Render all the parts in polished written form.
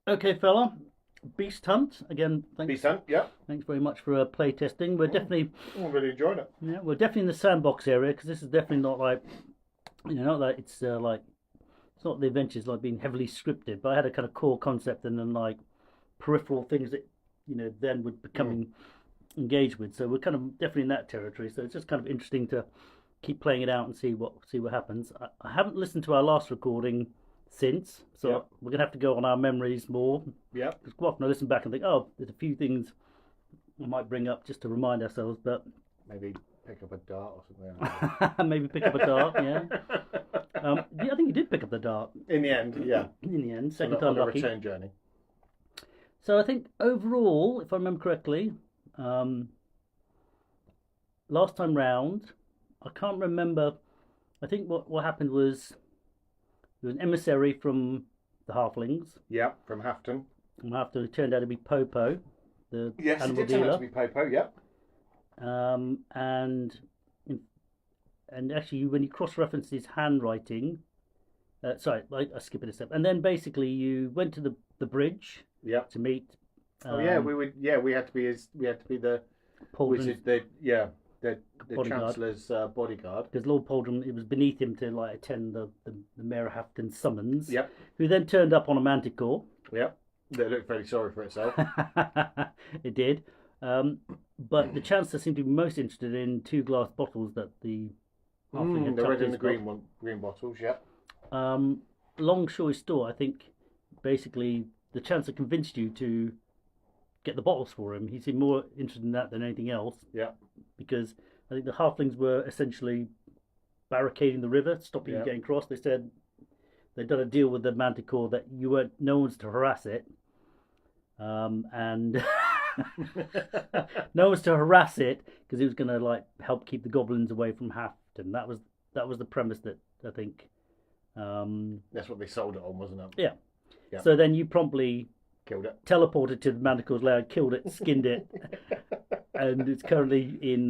Okay, fella. Beast Hunt again. Thanks. Decent, yeah. Thanks very much for play testing. We're definitely, I really enjoyed it. yeah, we're definitely in the sandbox area because this is definitely not like, not that it's like it's not the adventures like being heavily scripted. But I had a kind of core concept and then like peripheral things that then would become engaged with. So we're kind of definitely in that territory. So it's just kind of interesting to keep playing it out and see what happens. I haven't listened to our last recording since, so Yep. we're gonna have to go on our memories more. Yeah. Because quite often I listen back and think, oh, there's a few things I might bring up just to remind ourselves, but Maybe pick up a dart or something. maybe pick up a dart. Yeah. Yeah, I think you did pick up the dart In the end, yeah. in the end, second on time a lucky. return journey. So I think overall, if I remember correctly, last time round, I can't remember. I think what happened was there was an emissary from the halflings, Yeah, from Hafton. and after it turned out to be Popo, the Yes, it animal did turn out dealer. to be Popo, yeah. Um, and and actually, when you cross-reference his handwriting, sorry, I skip it a step. And then basically, you went to the bridge Yeah. to meet. Oh yeah, we had to be the Pauldron's wizard, the bodyguard. Chancellor's bodyguard. Because Lord Pauldron, it was beneath him to like attend the Mayor of Hafton's summons. Yep. Who then turned up on a manticore. Yep. That looked very sorry for itself. It did. But the Chancellor seemed to be most interested in two glass bottles that the halfling had The red tucked in and the his green bottles, yeah. long story short, I think basically the Chancellor convinced you to get the bottles for him. He seemed more interested in that than anything else. Yeah. Because I think the halflings were essentially barricading the river, stopping you getting across. They said they'd done a deal with the Manticore that no one's to harass it, and no one's to harass it because he was going to like help keep the goblins away from Hafton. That was the premise that I think. That's what they sold it on, wasn't it? Yeah. Yeah. So then you promptly Killed it. teleported to the Manticore's lair, killed it, skinned it, and it's currently in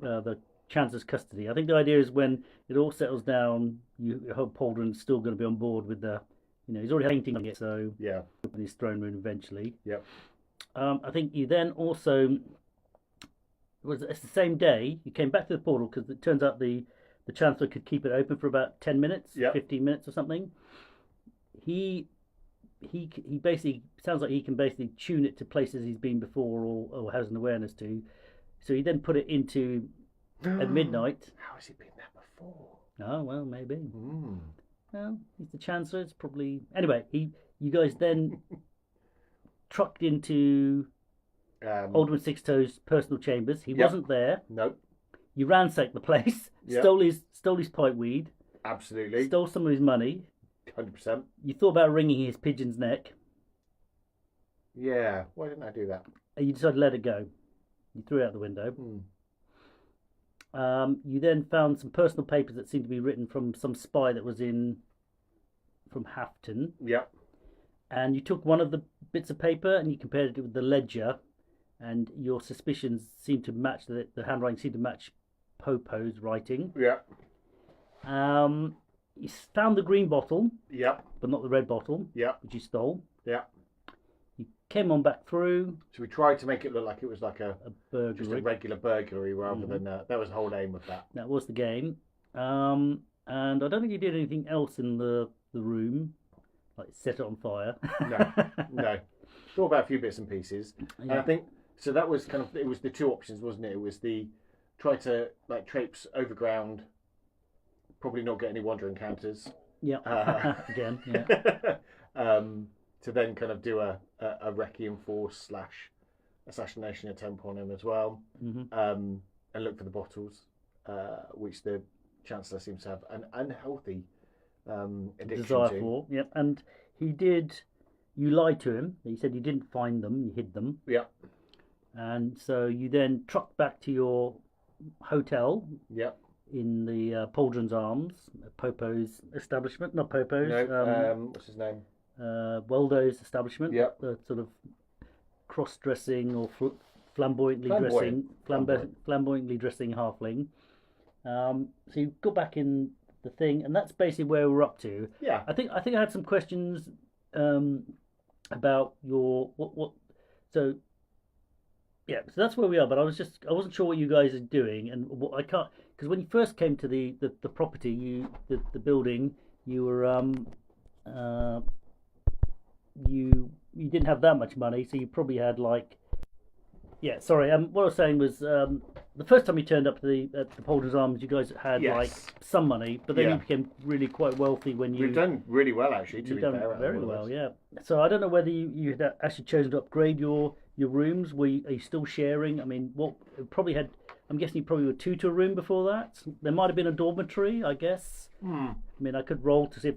the Chancellor's custody. I think the idea is when it all settles down, you hope Pauldron's still going to be on board with the, he's already painting it, so Yeah. in his throne room eventually. Yep. I think you then also it's the same day you came back to the portal because it turns out the Chancellor could keep it open for about 10 minutes, 15 minutes or something. He basically sounds like he can basically tune it to places he's been before or has an awareness to. So he then put it into at midnight. How has he been there before? Oh well, maybe. Mm. Well, he's the Chancellor. It's probably anyway. You guys then trucked into Alderman Sixtoe's personal chambers. He wasn't there. Nope. You ransacked the place. Yep. Stole his pipe weed. Absolutely. Stole some of his money. 100%. You thought about wringing his pigeon's neck. Yeah. Why didn't I do that? And you decided to let it go. You threw it out the window. You then found some personal papers that seemed to be written from some spy that was from Hafton. Yep. And you took one of the bits of paper and you compared it with the ledger, and your suspicions seemed to match the handwriting seemed to match Popo's writing. Yeah. You found the green bottle. Yep. But not the red bottle. Yep. Which you stole. Yeah. You came on back through. So we tried to make it look like it was like a burglary. Just a regular burglary rather than that was the whole aim of that. That was the game. And I don't think you did anything else in the room, like set it on fire. No. Thought about a few bits and pieces. Yeah. And I think so. That was it was the two options, wasn't it? It was the try to like traipse overground, probably not get any wander encounters. Yeah. Again. Yeah. To then kind of do a Requiem Force / assassination attempt on him as well. Mm-hmm. And look for the bottles, which the Chancellor seems to have an unhealthy addiction desire to. for. Yep. And he did. You lied to him. He said you didn't find them. You hid them. Yeah. And so you then trucked back to your hotel. Yep. In the Pauldron's Arms, Popo's establishment. Not Popo's. No. What's his name? Weldo's establishment. Yep. The sort of cross-dressing or flamboyantly dressing halfling. So you got back in the thing, and that's basically where we're up to. Yeah. I think I had some questions about your what. So yeah, so that's where we are. But I wasn't sure what you guys are doing, and what I can't because when you first came to the property, the building, you were uh you didn't have that much money, so you probably had like yeah. Sorry, what I was saying was the first time you turned up to the Polders Arms, you guys had like Yes. some money, but then you Yeah. became really quite wealthy when We've done really well, actually, to you've be done fair. very well, yeah. So I don't know whether you had actually chosen to upgrade your rooms. Are you still sharing? I mean, what probably had. I'm guessing you probably were two to a room before that. There might have been a dormitory, I guess. Hmm. I mean, I could roll to see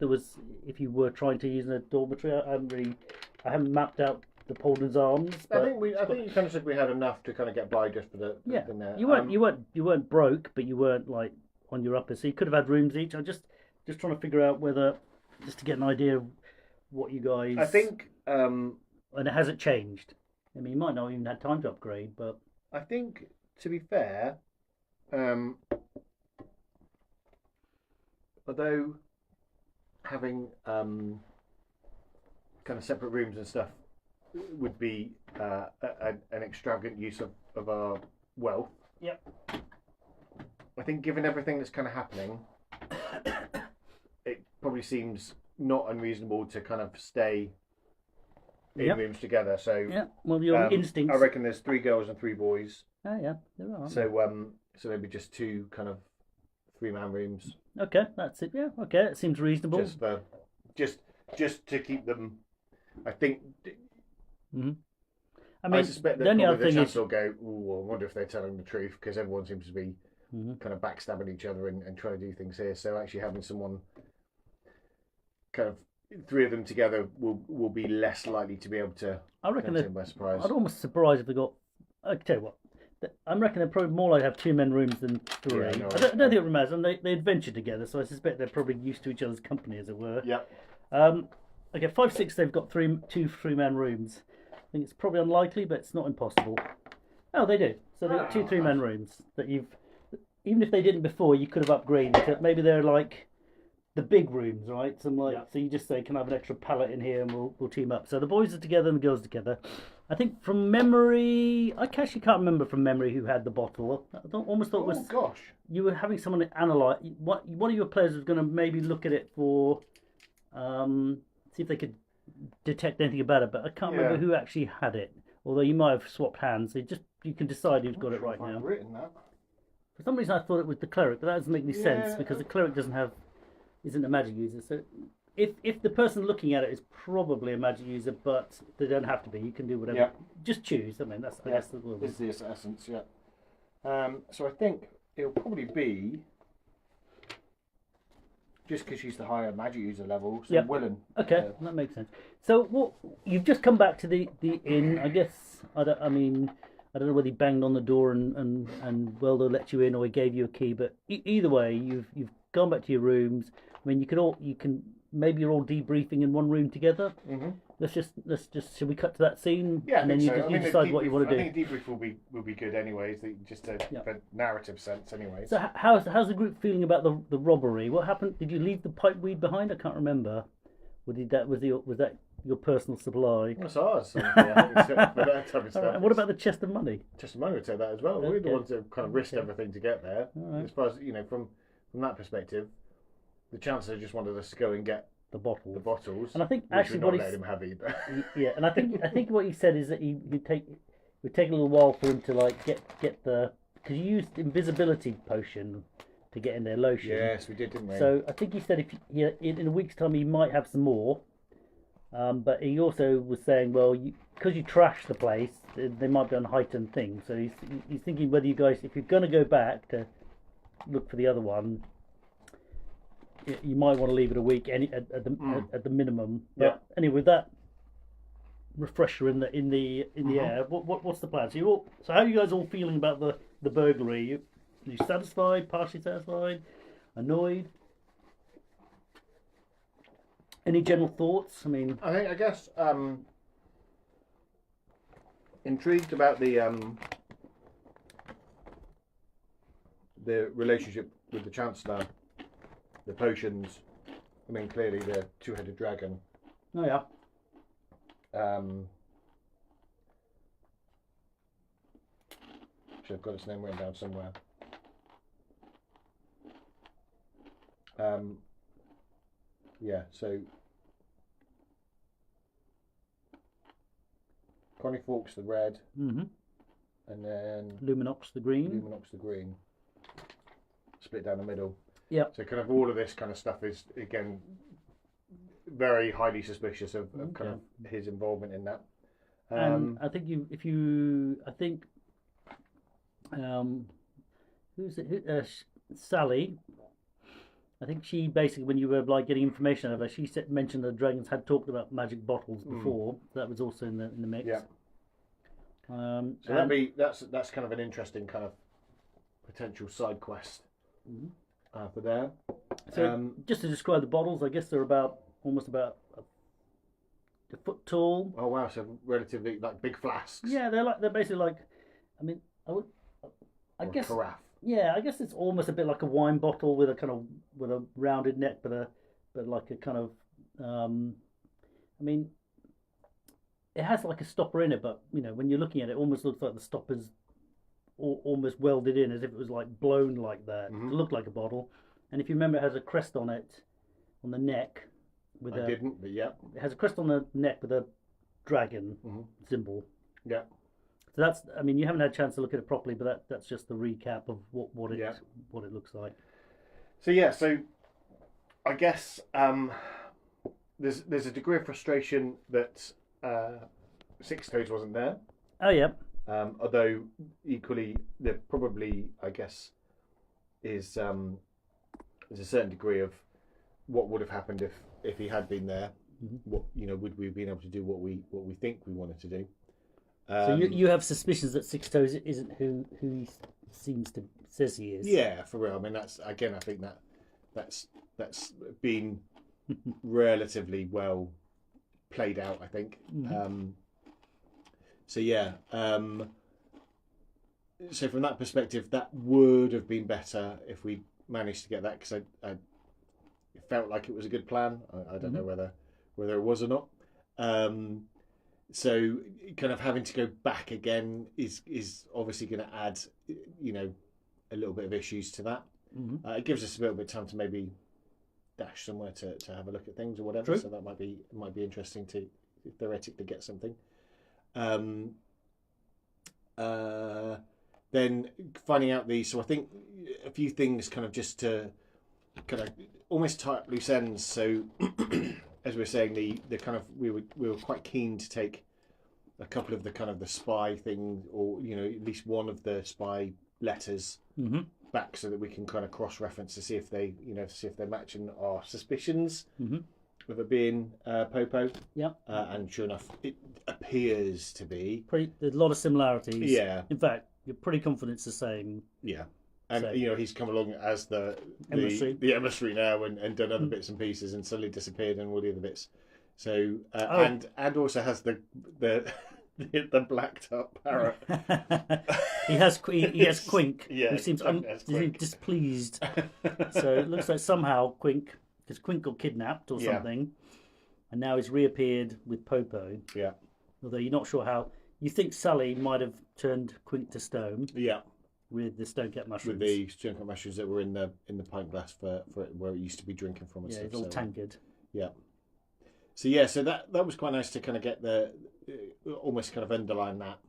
if you were trying to use a dormitory. I haven't mapped out the Polders Arms. But I think you kind of said we had enough to kind of get by just for the yeah, thing there. you weren't broke, but you weren't like on your upper. So you could have had rooms each. I just trying to figure out whether just to get an idea of what you guys. I think and it hasn't changed. I mean, you might not even had time to upgrade, but I think to be fair, although having kind of separate rooms and stuff would be an extravagant use of our wealth. Yep. I think given everything that's kind of happening, it probably seems not unreasonable to kind of stay in Yep. rooms together. So yeah. Well, your instincts. I reckon there's 3 girls and 3 boys. Oh yeah, there are. So maybe just 2 kind of 3-man rooms. Okay, that's it. Yeah. Okay, it seems reasonable. Just to keep them. I think. Mm-hmm. I I mean, suspect that the only probably other the thing chance is, will go. Ooh, I wonder if they're telling the truth because everyone seems to be Mhm. kind of backstabbing each other and trying to do things here. So actually having someone kind of 3 of them together will be less likely to be able to I reckon catch them by surprise. I'd almost surprised if they got. I tell you what, I reckon they're probably more likely to have 2 men rooms than 3. Yeah, no, I don't think it matters, and they adventure together, so I suspect they're probably used to each other's company, as it were. Yeah. Okay, 5, 6. They've got 2 3-man rooms. I think it's probably unlikely, but it's not impossible. Oh, they do. So they've got 2 3-man rooms that you've. Even if they didn't before, you could have upgraded. Maybe they're like the big rooms, right? Some like so you just say, "Can I have an extra pallet in here?" and we'll team up. So the boys are together and the girls are together. I think from memory, I actually can't remember from memory who had the bottle. Almost thought it was gosh. you were having someone analyze. One of your players was going to maybe look at it for, see if they could detect anything about it. But I can't remember who actually had it. Although you might have swapped hands. So you can decide who's got it right now. I've written that. For some reason, I thought it was the cleric, but that doesn't make any sense Yeah. because the cleric isn't a magic user. So if the person looking at it is probably a magic user, but they don't have to be, you can do whatever. Yeah. Just choose. I mean, I guess the rule. This is the essence, yeah. So I think it'll probably be just because she's the higher magic user level. So Yep. Willen. Okay, that makes sense. So what you've just come back to the inn. I guess I don't know whether he banged on the door and Weldo let you in or he gave you a key, but either way, you've gone back to your rooms. I mean, maybe you're all debriefing in one room together. Mm-hmm. Let's just should we cut to that scene? Yeah, I and then think you so. you decide what you want to do. I think debrief will be good anyways, just for narrative sense anyways. So how's the group feeling about the robbery? What happened? Did you leave the pipe weed behind? I can't remember. Or was that your personal supply? That's ours. For that type of stuff. Right, what about the chest of money? Just a moment would say that as well. We're the Okay. ones that kind of risked everything to get there. Right. As far as from that perspective, the Chancellor just wanted us to go and get The bottle. the bottles. And I think which actually we're what not letting him have either. yeah, and I think what he said is that it would take a little while for him to like get the because you used invisibility potion to get in their lotion. Yes, we did, didn't we? So I think he said in a week's time he might have some more. But he also was saying, well, because you trashed the place, they might be on heightened things. So he's thinking whether you guys, if you're going to go back to look for the other one, you might want to leave it a week at the minimum. But anyway, with that refresher in the air, what's the plan? So how are you guys all feeling about the burglary? Are you satisfied? Partially satisfied? Annoyed? Any general thoughts? I mean, I guess intrigued about the relationship with the Chancellor, the potions. I mean, clearly the 2-headed dragon. oh yeah, Actually, I've got its name written down somewhere. Yeah, so Connie Fawkes the red, Mm-hmm. and then Luminox the green. Luminox the green, split down the middle. Yeah. So kind of all of this kind of stuff is again very highly suspicious of kind of his involvement in that. And I think who's it? Sally. I think she basically, when you were like getting information out of her, she mentioned the dragons had talked about magic bottles before. That was also in the mix. Yeah. So that's kind of an interesting kind of potential side quest for there. So just to describe the bottles, I guess they're almost about a foot tall. Oh wow! So relatively like big flasks. Yeah, they're basically like, I mean, I guess a carafe. Yeah, I guess it's almost a bit like a wine bottle with a rounded neck, but like a kind of, I mean, it has like a stopper in it, but when you're looking at it, it almost looks like the stopper's almost welded in, as if it was like blown like that to look like a bottle. And if you remember, it has a crest on it, on the neck. Didn't, but yeah. It has a crest on the neck with a dragon symbol. Yeah. So that's, I mean, you haven't had a chance to look at it properly, but that's just the recap of what it looks like. So I guess there's a degree of frustration that Six Toes wasn't there. Oh yeah. Although equally, there probably, I guess, is there's a certain degree of what would have happened if he had been there. What would we have been able to do what we think we wanted to do? So you have suspicions that Six Toes isn't who he says he is. Yeah, for real. I mean, that's again. I think that's been relatively well played out. I think. So yeah. So from that perspective, that would have been better if we managed to get that, because I felt like it was a good plan. I don't know whether it was or not. So kind of having to go back again is obviously going to add, a little bit of issues to that. It gives us a little bit of time to maybe dash somewhere to have a look at things or whatever. True. So that might be interesting to theoretically get something. Then finding out so I think a few things kind of just to kind of almost tie up loose ends. So as we were saying, the kind of we were quite keen to take a couple of the kind of the spy thing, or at least one of the spy letters back, so that we can kind of cross-reference to see if they they're matching our suspicions of it being Popo. Yeah. And sure enough, it appears to be. There's a lot of similarities. Yeah. In fact, you're pretty confident it's the same. Yeah. And he's come along as the emissary now and done other bits and pieces, and suddenly disappeared and all the other bits. So and also has the blacked up parrot. he has Quink. Yeah, who seems displeased. So it looks like somehow because Quink got kidnapped or something, and now he's reappeared with Popo. Yeah. Although you're not sure how. You think Sully might have turned Quink to stone. Yeah. With the stone-cap mushrooms. With the stone-cap mushrooms that were in the pint glass for where it used to be drinking from. And yeah, stuff, it's all tankard. Yeah. So so that was quite nice to kind of get the almost kind of underline that,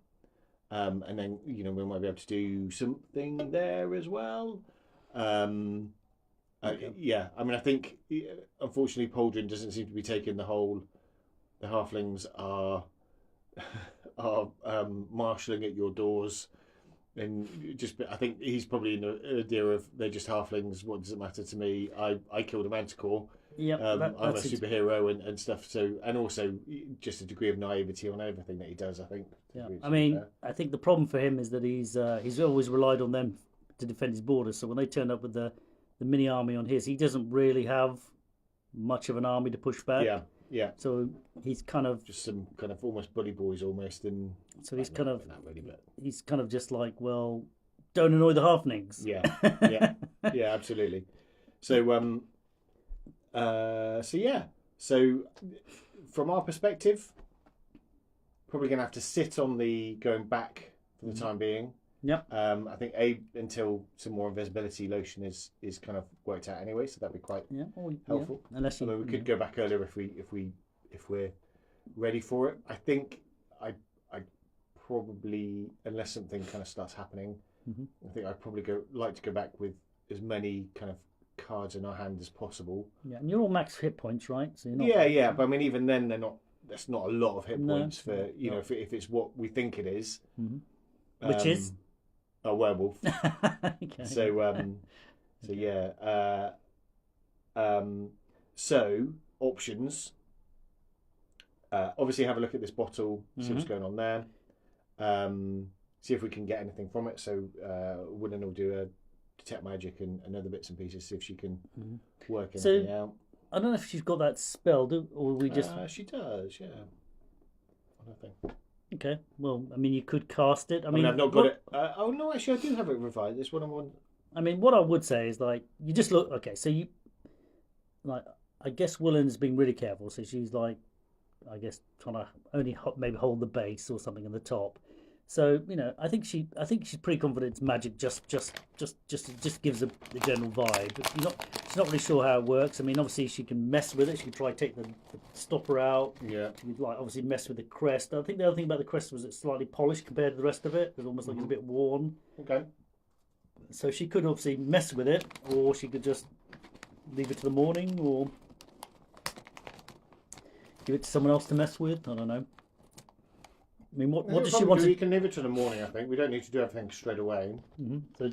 and then we might be able to do something there as well. Yeah, I mean, I think unfortunately Pauldron doesn't seem to be taking the halflings are marshalling at your doors. And I think he's probably in the idea of they're just halflings. What does it matter to me? I killed a manticore. Yeah, I'm a superhero and stuff. So, and also just a degree of naivety on everything that he does. I think. Yeah, I mean, I think the problem for him is that he's always relied on them to defend his borders. So when they turned up with the mini army on his, he doesn't really have much of an army to push back. Yeah. Yeah. So he's kind of just some kind of almost bully boys almost, and so he's kind of not really, but he's kind of just like, well, don't annoy the halflings. Yeah. Yeah, absolutely. So so from our perspective, probably going to have to sit on the going back for the time being. Yep. I think until some more invisibility lotion is kind of worked out anyway, so that'd be quite helpful. Yeah. Unless you, we could go back earlier if we're ready for it. I think I probably, unless something kind of starts happening, I think I'd probably like to go back with as many kind of cards in our hand as possible. Yeah, and you're all max hit points, right? So you're not. Yeah. But I mean, even then, that's not a lot of hit points for know if it's what we think it is, which is a werewolf. Okay. So yeah. So options. Obviously, have a look at this bottle, see what's going on there. See if we can get anything from it. So, Willen will do a detect magic and other bits and pieces. See if she can work anything out. I don't know if she's got that spell, or we just. She does, yeah. I don't think. Okay. Well, I mean, you could cast it. I mean, I've not got it. Oh no, actually, I do have it revised. It's what I'm on. I mean, what I would say is like you just look. Okay, so you like. I guess Willen's being really careful, so she's like, I guess trying to only maybe hold the base or something in the top. So I think she's pretty confident it's magic. Just gives the general vibe. But she's not really sure how it works. I mean, obviously she can mess with it. She can try to take the stopper out. Yeah. She could obviously mess with the crest. I think the other thing about the crest was it's slightly polished compared to the rest of it. It's almost like it's a bit worn. Okay. So she could obviously mess with it, or she could just leave it to the morning, or give it to someone else to mess with. I don't know. I mean, what does she want to... We can leave it to the morning, I think. We don't need to do everything straight away. So,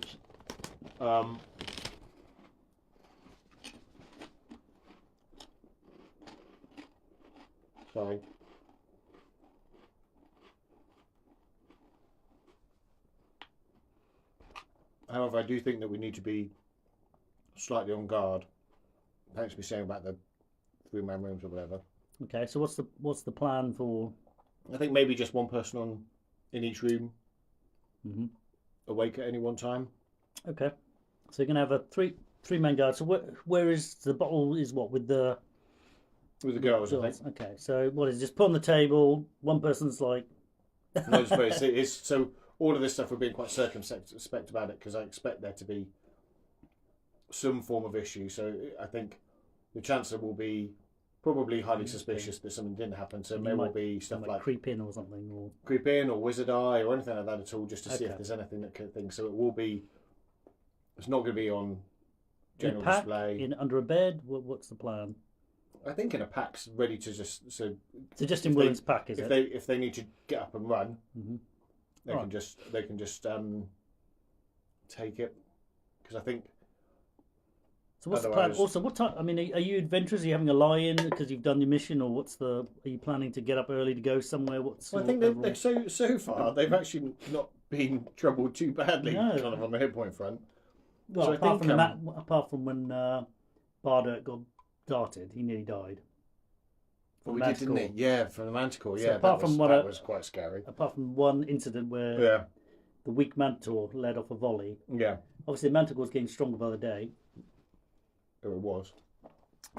sorry. However, I do think that we need to be slightly on guard. Thanks for saying about the 3-man rooms or whatever. Okay, so what's the plan for... I think maybe just one person in each room, awake at any one time. Okay, so you're gonna have a three-man guard. So where is the bottle? Is what with the girls? I think. Okay, so what is it? Just put on the table? One person's like. No, it's so all of this stuff we're being quite circumspect about it because I expect there to be some form of issue. So I think the Chancellor will be probably highly suspicious that something didn't happen. So there will be stuff like creep in or something, or creep in or wizard eye or anything like that at all, just to see if there's anything that could think. So it will be. It's not going to be on general display. Under a bed. What's the plan? I think in a pack's ready to just just in Willen's pack, is it? If they need to get up and run, they can just take it, because I think. So what's the plan? Also, what time? I mean, are you adventurous? Are you having a lie-in because you've done your mission, or are you planning to get up early to go somewhere? I think they're so far they've actually not been troubled too badly, kind of on the hit point front. Well, so apart from when Bardet got darted, he nearly died. Well, we did, didn't he? Yeah, from the Manticore. So yeah, that was quite scary. Apart from one incident where the weak Manticore led off a volley. Yeah. Obviously, the Manticore was getting stronger by the day. Oh, it was.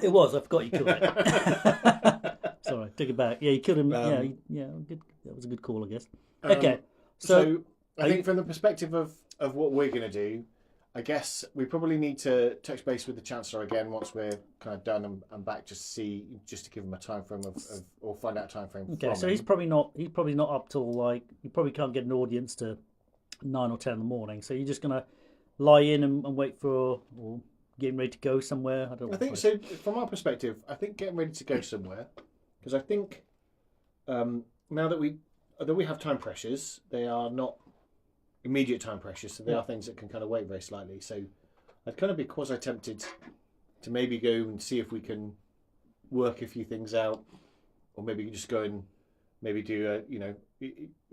It was. I forgot you killed it. Sorry, take it back. Yeah, you killed him. Yeah. Good. That was a good call, I guess. Okay. So I think from the perspective of what we're going to do, I guess we probably need to touch base with the Chancellor again once we're kind of done and back, just to give him a time frame or find out a time frame. Okay, so he's probably not up till he probably can't get an audience to 9 or 10 in the morning. So you're just gonna lie in and wait for or getting ready to go somewhere. I think so. From our perspective, I think getting ready to go somewhere, because I think now that we have time pressures, they are not immediate time pressures, so there are things that can kind of wait very slightly. So I'd kind of be quasi tempted to maybe go and see if we can work a few things out, or maybe just go and maybe do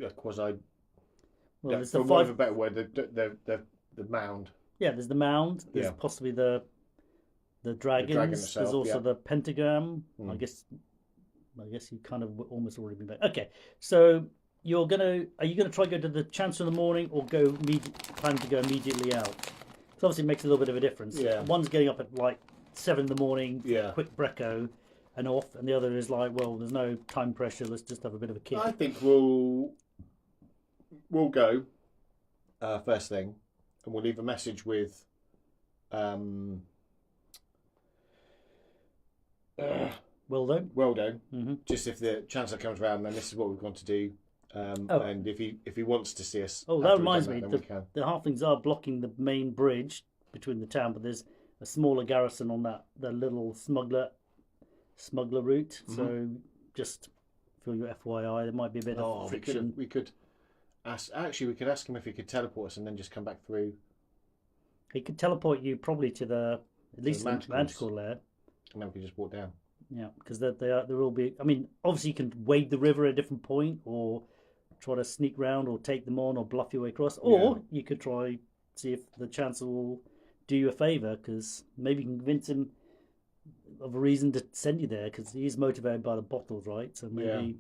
a quasi. Well, there's for want of a better word, the mound. Yeah, there's the mound. There's possibly the dragons. Dragon itself, there's also the pentagram. I guess you kind of almost already been back. Okay, so. Are you gonna try to go to the Chancellor in the morning, or plan to go immediately out? So obviously it makes a little bit of a difference. Yeah. One's getting up at like 7 in the morning, quick brecco, and off, and the other is like, well, there's no time pressure. Let's just have a bit of a kick. I think we'll go first thing, and we'll leave a message with Well done. well done. Mm-hmm. Just if the chancellor comes around, then this is what we've got to do. And if he wants to see us, Oh, that after we've reminds done me. that, then we can. The halflings are blocking the main bridge between the town, but there's a smaller garrison on the little smuggler route. Mm-hmm. So just for your FYI, there might be a bit of friction. We could ask. Actually, we could ask him if he could teleport us and then just come back through. He could teleport you probably to at least the manticores. magical lair. And then we could just walk down. Yeah, because there will be. I mean, obviously you can wade the river at a different point, or try to sneak round, or take them on, or bluff your way across, or you could try see if the chancellor will do you a favour, because maybe you can convince him of a reason to send you there, because he's motivated by the bottles, right? So maybe.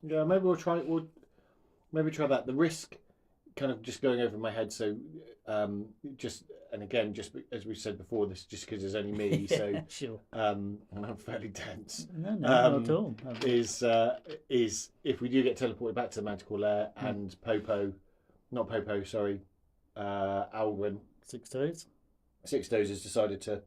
Yeah, maybe we'll try. Maybe try that. The risk, kind of just going over my head. So, just as we said before, this just because there's only me. So sure. And I'm fairly dense. No, not at all. Is if we do get teleported back to the magical lair and Alwyn Six Toes has decided to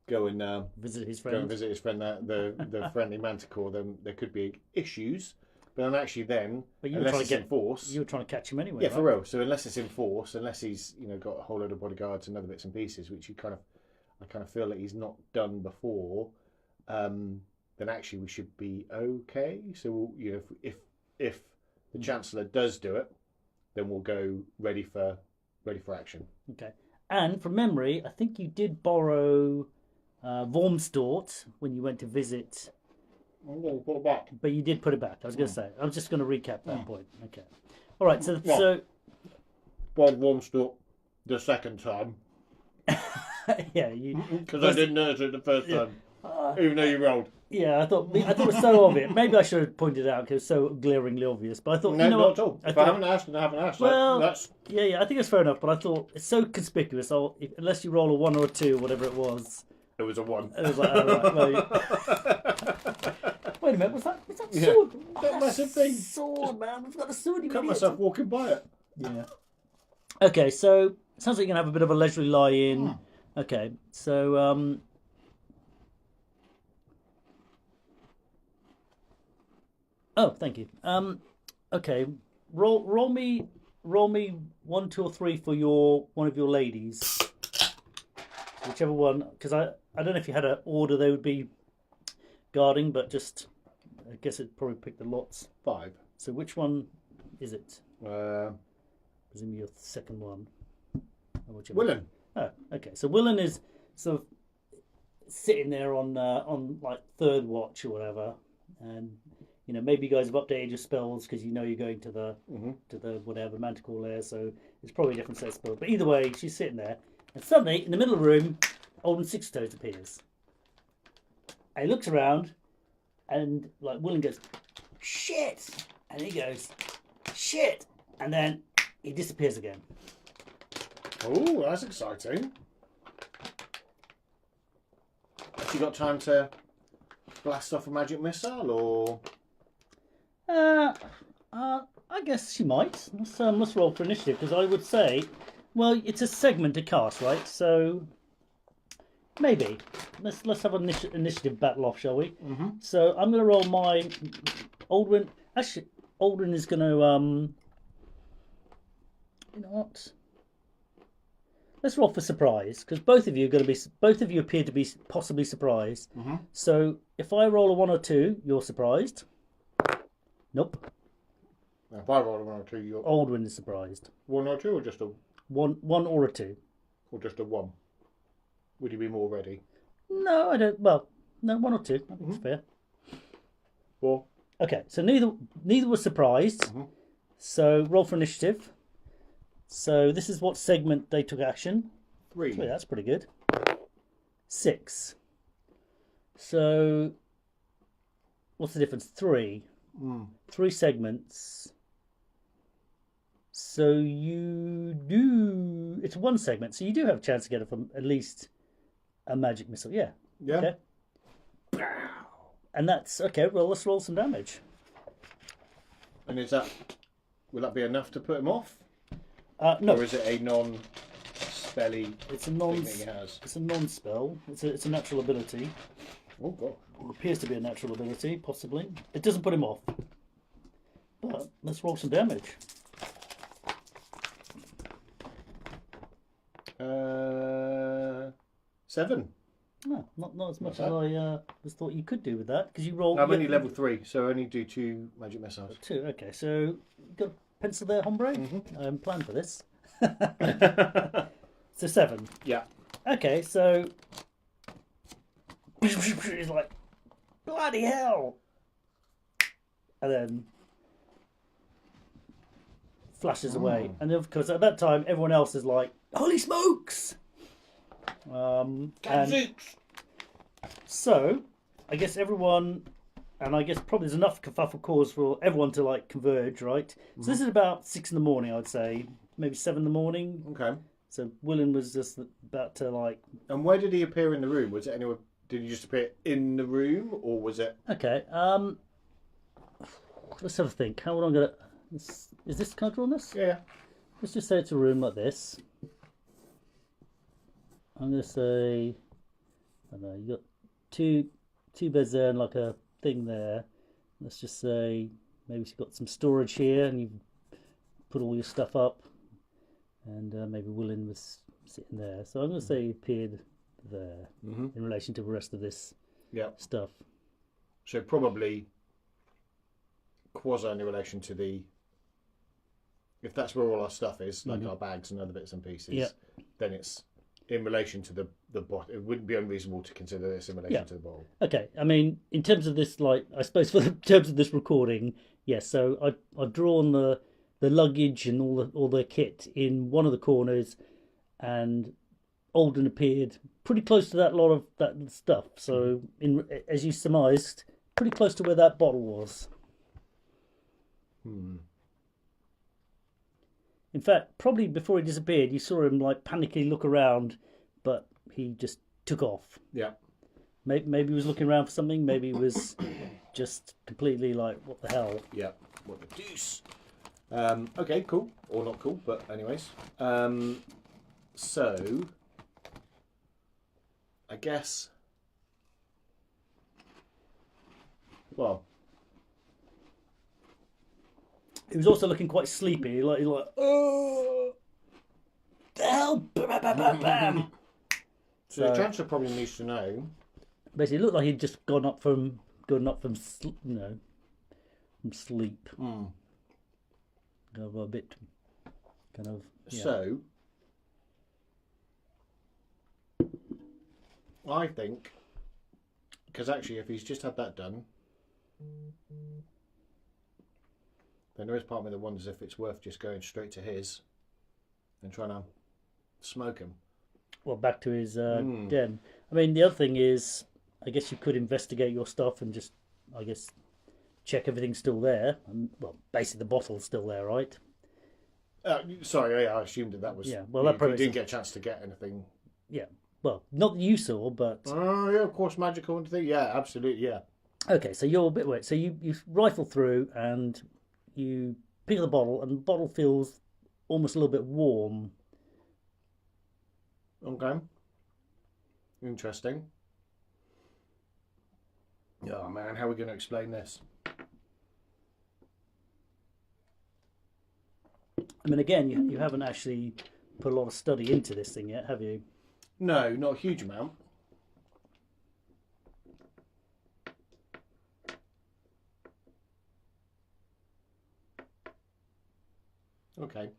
go and visit his friend. The friendly manticore. Then there could be issues. But then actually you unless it's in force... You were trying to catch him anyway, Yeah, right? for real. So unless it's in force, unless he's got a whole load of bodyguards and other bits and pieces, which I kind of feel that he's not done before, then actually we should be okay. So if the Chancellor does do it, then we'll go ready for action. Okay. And from memory, I think you did borrow Vormstort when you went to visit... I'm going to put it back. But you did put it back. I was going to say. I'm just going to recap that point. Okay. All right. So Bob Wormstop the second time. Yeah, you because I didn't notice it the first time, even though you rolled. Yeah, I thought it was so obvious. Maybe I should have pointed it out because it's so glaringly obvious. But I thought, no, you know not what? at all. If I haven't asked, and I haven't asked. Well, that's yeah, I think it's fair enough. But I thought it's so conspicuous. Unless you roll a 1 or a 2, whatever it was. It was a 1. It was like, oh, right, wait a minute, was that sword? Yeah. That massive thing. Sword, man. We've got the sword. Cut myself walking by it. Yeah. Okay, so it sounds like you're gonna have a bit of a leisurely lie-in. Okay, so oh, thank you. Okay, roll me 1, 2, or 3 for one of your ladies, whichever one. Because I don't know if you had an order they would be guarding, but just I guess it'd probably pick the lots. 5. So which one is it? Presumably your second one. Willen. Oh, okay. So Willen is sort of sitting there on like third watch or whatever, and maybe you guys have updated your spells because you're going to the whatever manticore lair, so it's probably a different set of spells. But either way, she's sitting there, and suddenly in the middle of the room, Old Six Toes appears. And he looks around, and like Willen goes, "Shit!" and he goes, "Shit!" and then he disappears again. Oh, that's exciting. Has she got time to blast off a magic missile, or? I guess she might. Let's roll for initiative, because I would say, well, it's a segment to cast, right? So maybe let's have an initiative battle off, shall we? Mm-hmm. So I'm going to roll my Aldrin. Actually, Aldrin is going to you know what? Let's roll for surprise, because both of you appear to be possibly surprised. Mm-hmm. So if I roll a 1 or 2, you're surprised. Nope. Now, if I roll a 1 or 2, you're... Aldrin is surprised. 1 or 2, or just a... 1 or a 2. Or just a 1? Would you be more ready? No, I don't. Well, no, 1 or 2. I think it's fair. 4. Okay, so neither was surprised. Mm-hmm. So roll for initiative. So this is what segment they took action. 3. So that's pretty good. 6. So what's the difference? 3. 3 segments. So you do. It's 1 segment, so you do have a chance to get it from at least a magic missile. Yeah. Yeah. Okay. And that's okay. Well, let's roll some damage. And will that be enough to put him off? No. Or is it a non-spelly It's a thing that he has? It's a non-spell. It's a natural ability. Oh god. Or appears to be a natural ability, possibly. It doesn't put him off. But let's roll some damage. 7. No, not as much as I was thought you could do with that, because you roll. I'm only level 3, so I only do 2 magic missiles. 2. Okay, so you got a pencil there, hombre. I haven't planned for this. So 7. Yeah. Okay, so he's like, bloody hell, and then flashes away. And of course, at that time, everyone else is like, holy smokes! And so, I guess everyone, and I guess probably there's enough kerfuffle cause for everyone to like converge, right? So this is about 6 in the morning, I'd say, maybe 7 in the morning. Okay. So Willen was just about to like. And where did he appear in the room? Was it anywhere? Did he just appear in the room, or was it? Okay. Let's have a think. How would I gonna? Is this? Can I draw on this? Yeah. Let's just say it's a room like this. I'm gonna say, I don't know. You got two beds there and like a thing there. Let's just say maybe you've got some storage here, and you put all your stuff up, and maybe Willen was sitting there. So I'm gonna say he appeared there in relation to the rest of this stuff. So probably quasi in relation to the. If that's where all our stuff is, like our bags and other bits and pieces, then it's in relation to the bottle. It wouldn't be unreasonable to consider this in relation to the bottle. Okay, I mean, in terms of this, like, I suppose for the terms of this recording, yes. So I've drawn the luggage and all the kit in one of the corners, and Alden appeared pretty close to that lot of that stuff. So, as you surmised, pretty close to where that bottle was. In fact, probably before he disappeared, you saw him like panically look around, but he just took off. Yeah. Maybe he was looking around for something. Maybe he was just completely like, what the hell? Yeah. What the deuce? Okay, cool. Or not cool, but anyways. So, I guess. Well. He was also looking quite sleepy, like oh, the hell! Bam. So the Chancellor probably needs to know. Basically, it looked like he'd just gone up from sleep. Kind of a bit, kind of. Yeah. So, I think, because actually, if he's just had that done. Then there is part of me that wonders if it's worth just going straight to his and trying to smoke him. Well, back to his den. I mean, the other thing is, I guess you could investigate your stuff and just, I guess, check everything's still there. Well, basically the bottle's still there, right? Sorry, I assumed that was. Yeah, well, that probably didn't get a chance to get anything. Yeah, well, not that you saw, but. Oh yeah, of course, magical and thing. Yeah, absolutely, yeah. Okay, so you're a bit wet. So you rifle through and. You pick up the bottle, and the bottle feels almost a little bit warm. Okay. Interesting. Oh man, how are we going to explain this? I mean, again, you haven't actually put a lot of study into this thing yet, have you? No, not a huge amount. Okay.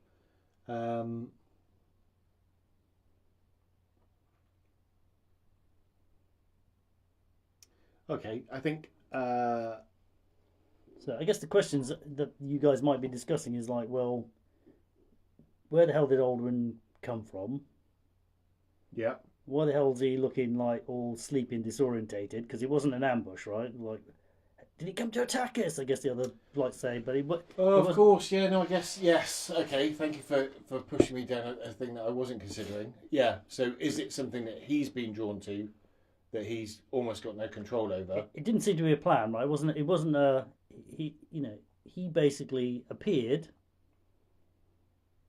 Okay, I think. So I guess the questions that you guys might be discussing is like, well, where the hell did Aldrin come from? Yeah. Why the hell is he looking like all sleepy and disorientated? Because it wasn't an ambush, right? Like, did he come to attack us? I guess the other like say, but of course, yeah. No, I guess yes. Okay, thank you for pushing me down a thing that I wasn't considering. Yeah. So is it something that he's been drawn to, that he's almost got no control over? It didn't seem to be a plan, right? It wasn't a he. He basically appeared,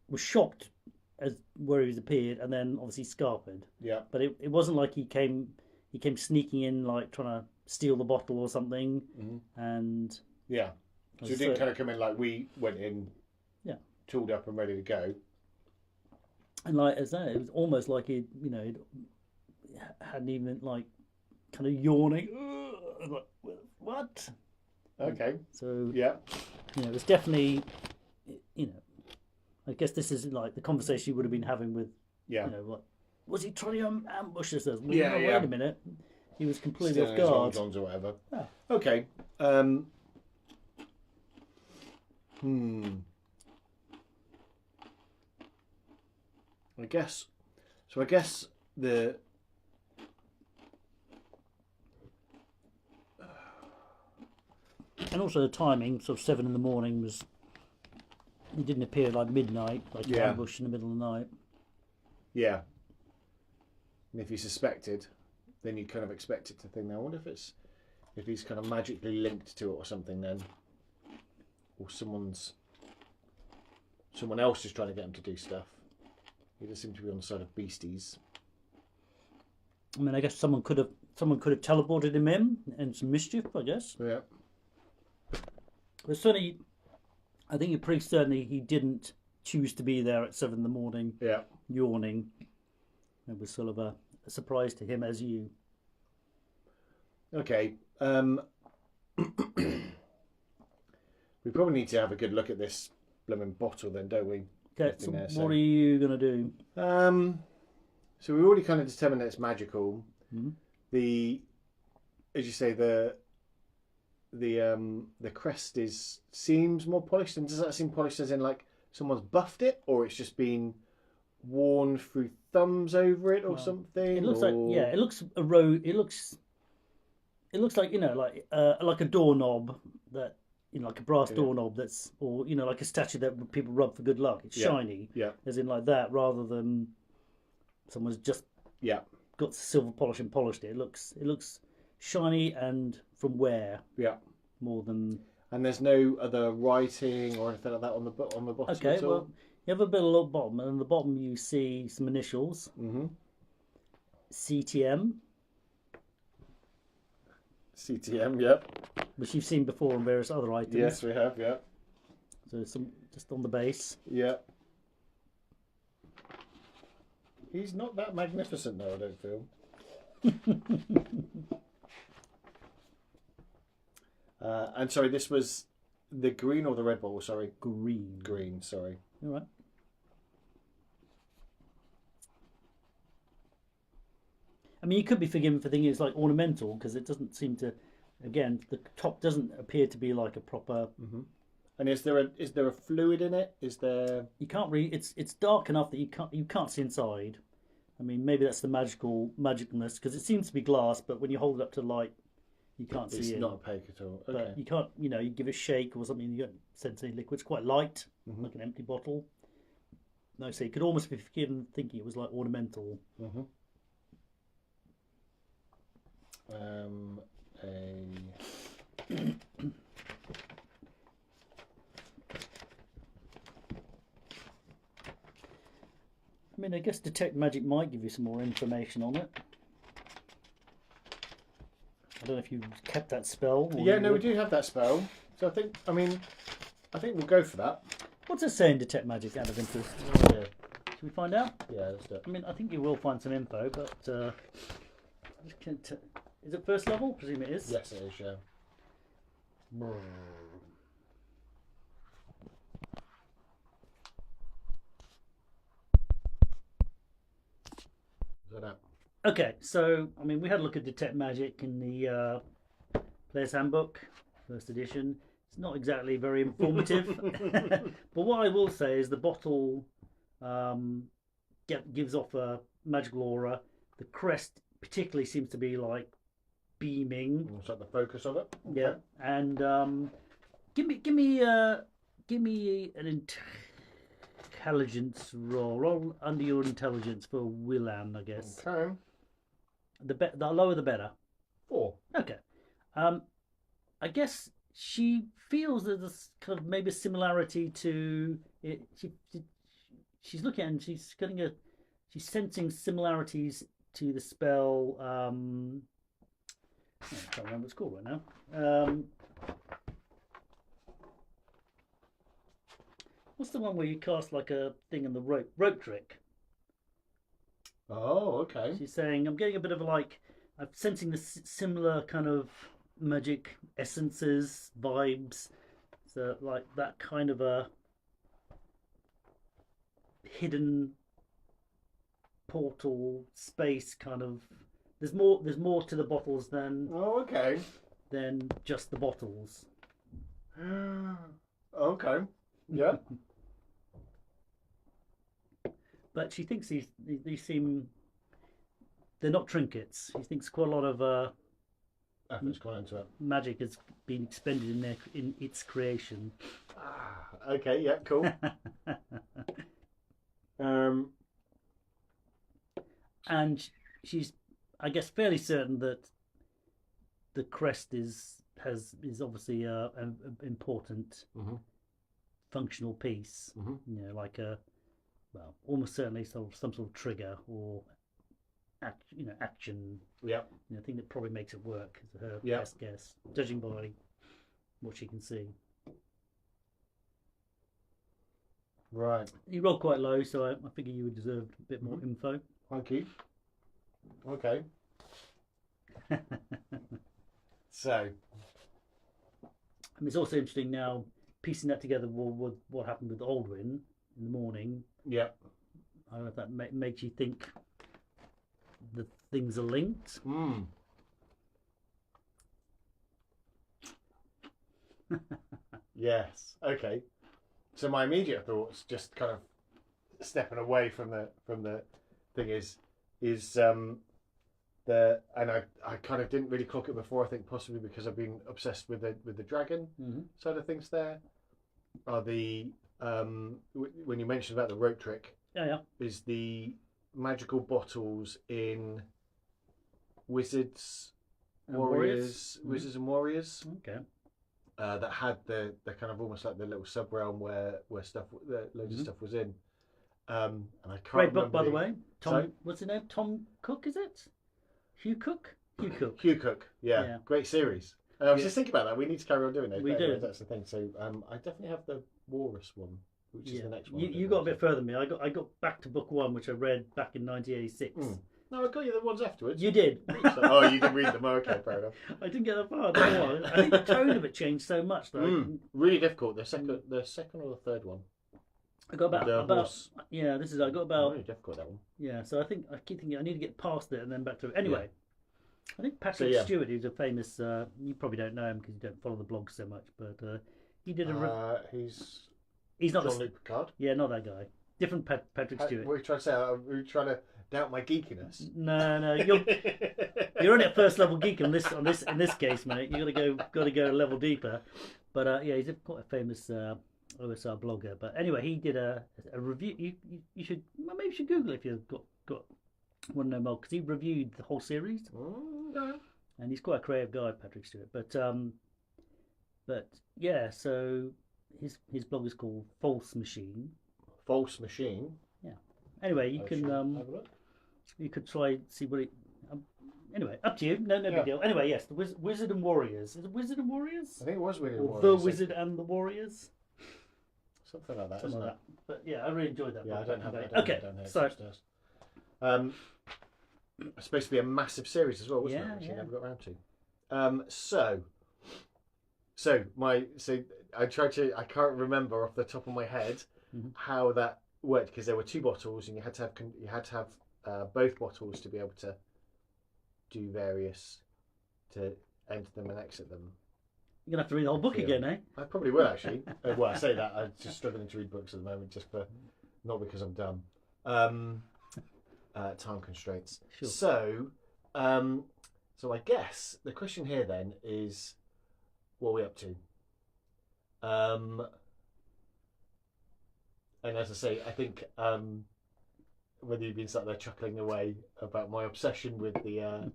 was shocked as where he's appeared, and then obviously scarpered. Yeah. But it wasn't like he came sneaking in like trying to steal the bottle or something. And yeah, so it didn't kind of come in like we went in, tooled up and ready to go. And like as that, it was almost like he hadn't even like kind of yawning. Like, what? Okay. So yeah, it was definitely I guess this is like the conversation you would have been having with like, was he trying to ambush us? Well, wait a minute. He was completely off guard. Or whatever. Yeah. Okay. I guess the and also the timing, sort of 7 a.m. was. He didn't appear like midnight, like an ambush in the middle of the night. Yeah. And if you suspected, then you kind of expect it to think, I wonder if he's kind of magically linked to it or something then. Or someone else is trying to get him to do stuff. He does seem to be on the side of beasties. I mean, I guess someone could have teleported him in and some mischief, I guess. Yeah. But certainly, I think pretty certainly he didn't choose to be there at 7 a.m. Yeah. Yawning. It was sort of a surprise to him as you. Okay. We probably need to have a good look at this blooming bottle then, don't we? Okay, so what are you going to do? So we already kind of determined that it's magical. Mm-hmm. As you say, the crest seems more polished. And does that seem polished as in like someone's buffed it, or it's just been worn through thumbs over it or something? It looks it looks like like a doorknob that like a brass doorknob that's, or like a statue that people rub for good luck. It's shiny, as in like that, rather than someone's just got silver polish and polished it. It looks shiny and from wear, more than. And there's no other writing or anything like that on the bottom. Okay, well, you have a bit of bottom, and on the bottom you see some initials. Mm-hmm. CTM. CTM, yep. Which you've seen before on various other items. Yes, we have, yeah. So some just on the base. Yeah. He's not that magnificent, though, I don't feel. And sorry, this was the green or the red bottle? Sorry, green. Green. Sorry. All right. I mean, you could be forgiven for thinking it's like ornamental because it doesn't seem to. Again, the top doesn't appear to be like a proper. Mm-hmm. And is there a fluid in it? Is there? You can't read. It's dark enough that you can't see inside. I mean, maybe that's the magicalness because it seems to be glass, but when you hold it up to light, you can't see it. It's not opaque at all. Okay. But you can't. You give it a shake or something, you don't sense any liquid. It's quite light, like an empty bottle. No, so you could almost be forgiven thinking it was like ornamental. Mm-hmm. I mean, I guess Detect Magic might give you some more information on it. I don't know if you kept that spell. Yeah, no, we do have that spell. So I think we'll go for that. What's it say in Detect Magic out of interest? Yeah. Should we find out? Yeah, let's do it. I mean, I think you will find some info, but is it first level? I presume it is. Yes, it is, yeah. Okay, so I mean, we had a look at Detect Magic in the Player's Handbook, first edition. It's not exactly very informative, but what I will say is the bottle gives off a magical aura. The crest particularly seems to be like beaming. It's like the focus of it. Okay. Yeah, and give me an intelligence roll. Roll under your intelligence for Willan, I guess. Okay. The lower the better. 4. Okay. I guess she feels that there's kind of maybe a similarity to it. She's looking at it and she's she's sensing similarities to the spell. I can't remember what it's called right now. What's the one where you cast like a thing in the rope trick? Oh, okay. She's saying, I'm getting a bit of I'm sensing this similar kind of magic essences, vibes. So like that kind of a hidden portal space kind of. There's more to the bottles than just the bottles. Okay. Yeah. But she thinks these seem, they're not trinkets. She thinks quite a lot of effort's gone into it. Magic has been expended in its creation. Okay. Yeah. Cool. And she's, I guess, fairly certain that the crest is obviously an important functional piece. You know, like almost certainly some sort of trigger or action. Yeah. You know, thing that probably makes it work is her Yeah. best guess, judging by what she can see. Right. You rolled quite low, so I figure you would deserve a bit more info. Thank you. Okay. So, I mean, it's also interesting now piecing that together with what happened with Aldwin in the morning. yeah. I don't know if that makes you think the things are linked. Yes. Okay. So my immediate thoughts, just kind of stepping away from the thing, is and I kind of didn't really clock it before. I think possibly because I've been obsessed with the dragon side of things. There are the when you mentioned about the rope trick. Yeah. Is the magical bottles in Wizards and Warriors. Wizards and Warriors. Okay. That had the kind of almost like the little sub realm where loads of stuff was in. And I can't Great remember book, by the way. What's his name? Tom Cook, is it? Hugh Cook. Hugh Cook. Yeah. Great series. I was just thinking about that. We need to carry on doing those. We do. That's the thing. So I definitely have the Walrus one, which is the next one. You got a bit further than me. I got back to book 1, which I read back in 1986. No, I got you the ones afterwards. You did. Oh, you didn't read them. Okay, fair enough. I didn't get that far. I don't know why. I think the tone of it changed so much though. Really difficult. The second or the third one. I got about yeah. This is I got about really difficult, that one. Yeah, so I keep thinking I need to get past it and then back to it. Anyway, I think Patrick Stewart, who's a famous, you probably don't know him because you don't follow the blog so much, but he did a. He's not Jean-Luc Picard. Yeah, not that guy. Different Patrick Stewart. What are you trying to say? Are you trying to doubt my geekiness? No, you're only at first level geek in this case, mate. You got to go a level deeper. But yeah, he's quite a famous OSR blogger. But anyway, he did a review. You should maybe you should Google it if you've got want to know more, because he reviewed the whole series. And he's quite a creative guy, Patrick Stewart. But yeah, so his blog is called False Machine. False Machine. Yeah. Anyway, you you could try see what it. Anyway, up to you. No big deal. Anyway, yes, the Wizard and Warriors. Is it Wizard and Warriors? I think it was Wizard and Warriors. The Wizard and the Warriors. Something like that. Something like that. But yeah, I really enjoyed that. Yeah, book. I don't have it. Okay, so it's supposed to be a massive series as well, wasn't it? Which you never got around to. So I can't remember off the top of my head how that worked, because there were 2 bottles and you had to have both bottles to be able to do various, to enter them and exit them. You're gonna have to read the whole book again, eh? I probably will actually. Well, I say that I'm just struggling to read books at the moment, not because I'm dumb. Time constraints. Sure. So So I guess the question here then is, what are we up to? And as I say, I think whether you've been sat there chuckling away about my obsession with the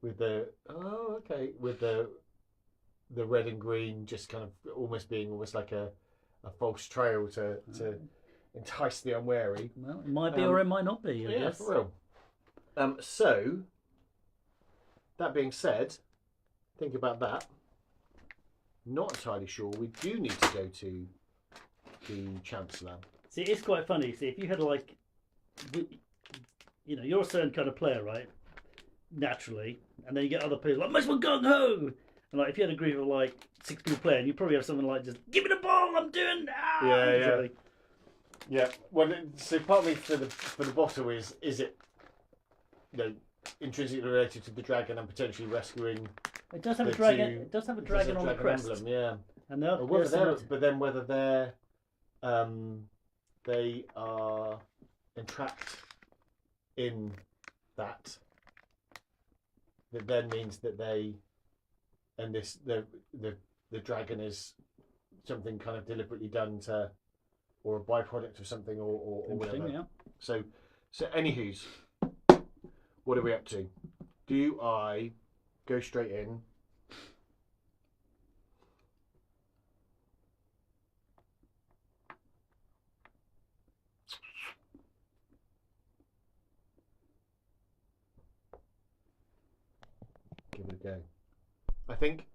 with the red and green, just kind of almost being almost like a false trail to entice the unwary. Well, it might be or it might not be. I guess. For real. So that being said, think about that. Not entirely sure. We do need to go to the Chancellor. See, it's quite funny. See, if you had like, you're a certain kind of player, right? Naturally, and then you get other players like, "Much more gung ho," and like if you had a group of like 6 people playing, you probably have something like, "Just give me the ball, I'm doing." Yeah. Well, so partly for the bottle is it, intrinsically related to the dragon and potentially rescuing. It does have a dragon. It does have a dragon on the crest. Emblem, yeah. And whether they're they are entrapped in that then means that the dragon is something kind of deliberately done to, or a byproduct of something, or whatever. Yeah. So anywho's, what are we up to? Do I go straight in? Give it a go. I think.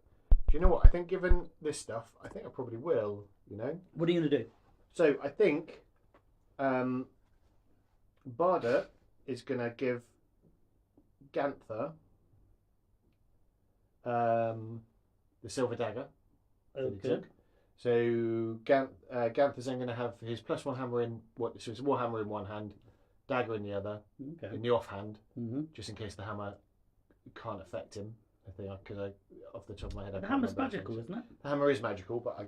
Do you know what? I think given this stuff, I think I probably will. What are you going to do? So I think Barda is going to give Ganther the silver dagger. Okay. So Ganther's then going to have his +1 hammer in so it's a warhammer in one hand, dagger in the other, in the offhand, just in case the hammer can't affect him. I think because off the top of my head, the hammer's magical, isn't it? The hammer is magical, but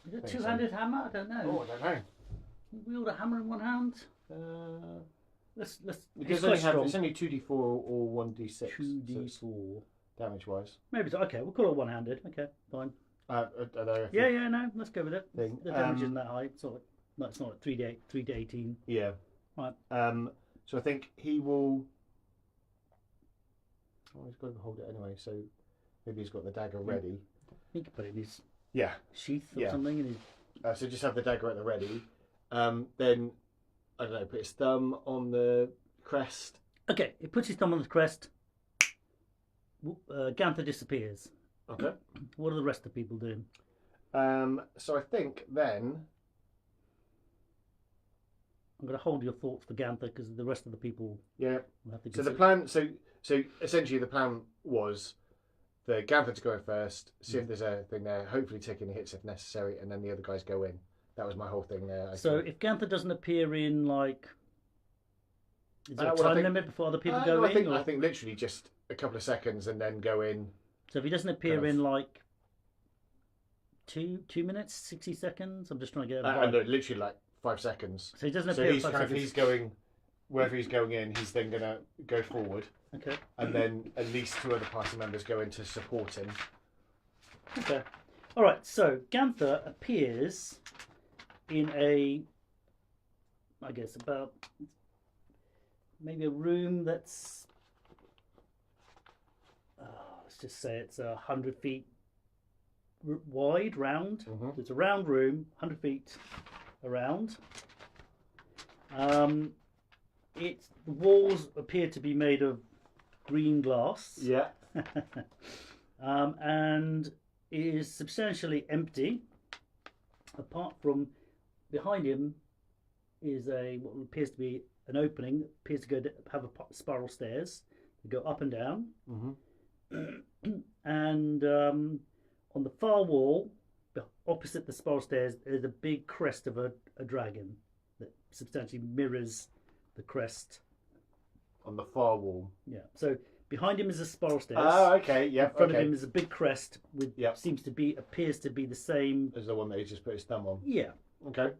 is it a two-handed hammer? I don't know. Oh, I don't know. You wield a hammer in one hand. Let's. It's only 2d4 or 1d6. 2d4 damage wise. Maybe it's okay. We'll call it one-handed. Okay, fine. No, let's go with it. The damage isn't that high. It's not like 3 to 18. Yeah. Right. So I think he will. Oh, he's got to hold it anyway. So maybe he's got the dagger ready. He could put it in his sheath or Yeah. something. In his... So just have the dagger at the ready. Then I don't know. Put his thumb on the crest. Okay, he puts his thumb on the crest. Ganther disappears. Okay. What are the rest of the people doing? So I think then I'm going to hold your thoughts for Ganther because the rest of the people. Yeah. Will have to So the plan. So essentially, the plan was for Ganther to go in first, see if there's a thing there, hopefully take any hits if necessary, and then the other guys go in. That was my whole thing there. If Ganther doesn't appear in is there a time limit before other people go in? I think literally just a couple of seconds and then go in. So if he doesn't appear in 2 minutes, 60 seconds, I'm just trying to get it. Literally 5 seconds. So he doesn't appear. So he's going wherever he's going in. He's then going to go forward. Okay. And then at least 2 other party members go in to support him. Okay. All right. So Ganther appears in I guess about maybe a room that's let's just say it's 100 feet wide, round. It's a round room, 100 feet around. The walls appear to be made of green glass. Yeah. And it is substantially empty, apart from behind him is what appears to be an opening. Appears to have a spiral stairs that go up and down. And on the far wall, opposite the spiral stairs, is a big crest of a dragon that substantially mirrors the crest on the far wall. Yeah. So behind him is a spiral stairs. Oh, okay. Yeah. In front of him is a big crest with appears to be the same as the one that he just put his thumb on. Yeah. Okay.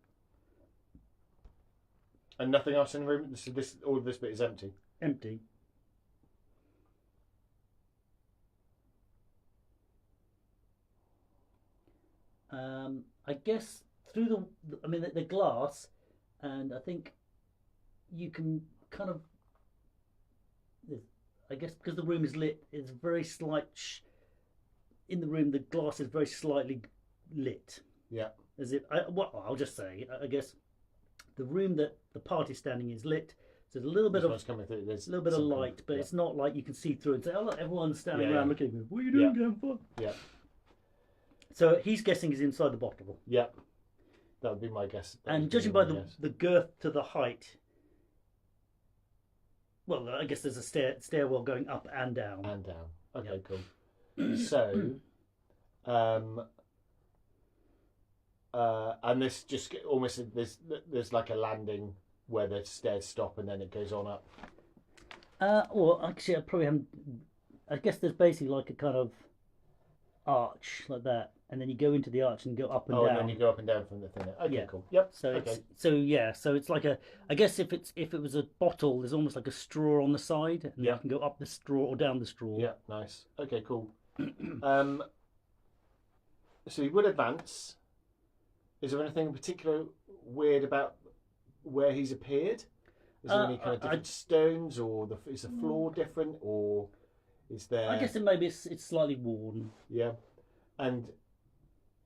And nothing else in the room. All of this bit is empty. Empty. I guess through I mean, the glass, and I think you can kind of, I guess because the room is lit, it's very slight. In the room, the glass is very slightly lit. Yeah. As if, well, I'll just say, I guess the room that the party's standing in is lit. So there's a little bit of coming through. There's a little bit of light, but it's not like you can see through and say, "Oh look, everyone's standing around looking at me. What are you doing, going for?" Yeah. So he's guessing he's inside the bottle. Yeah. That would be my guess. And judging by the girth to the height, well, I guess there's a stairwell going up and down. And down. Okay, cool. So, and this just almost there's like a landing where the stairs stop and then it goes on up. Well, actually, I probably haven't. I guess there's basically like a kind of arch like that, and then you go into the arch and go up and down. And then you go up and down from the thing. Okay, yeah. Cool. Yep. So okay. So it's like a. I guess if it was a bottle, there's almost like a straw on the side, and you can go up the straw or down the straw. Yeah. Nice. Okay. Cool. So he would advance. Is there anything in particular weird about where he's appeared? Is there any kind of different stones, or is the floor different, or is there? I guess maybe it's slightly worn. Yeah, and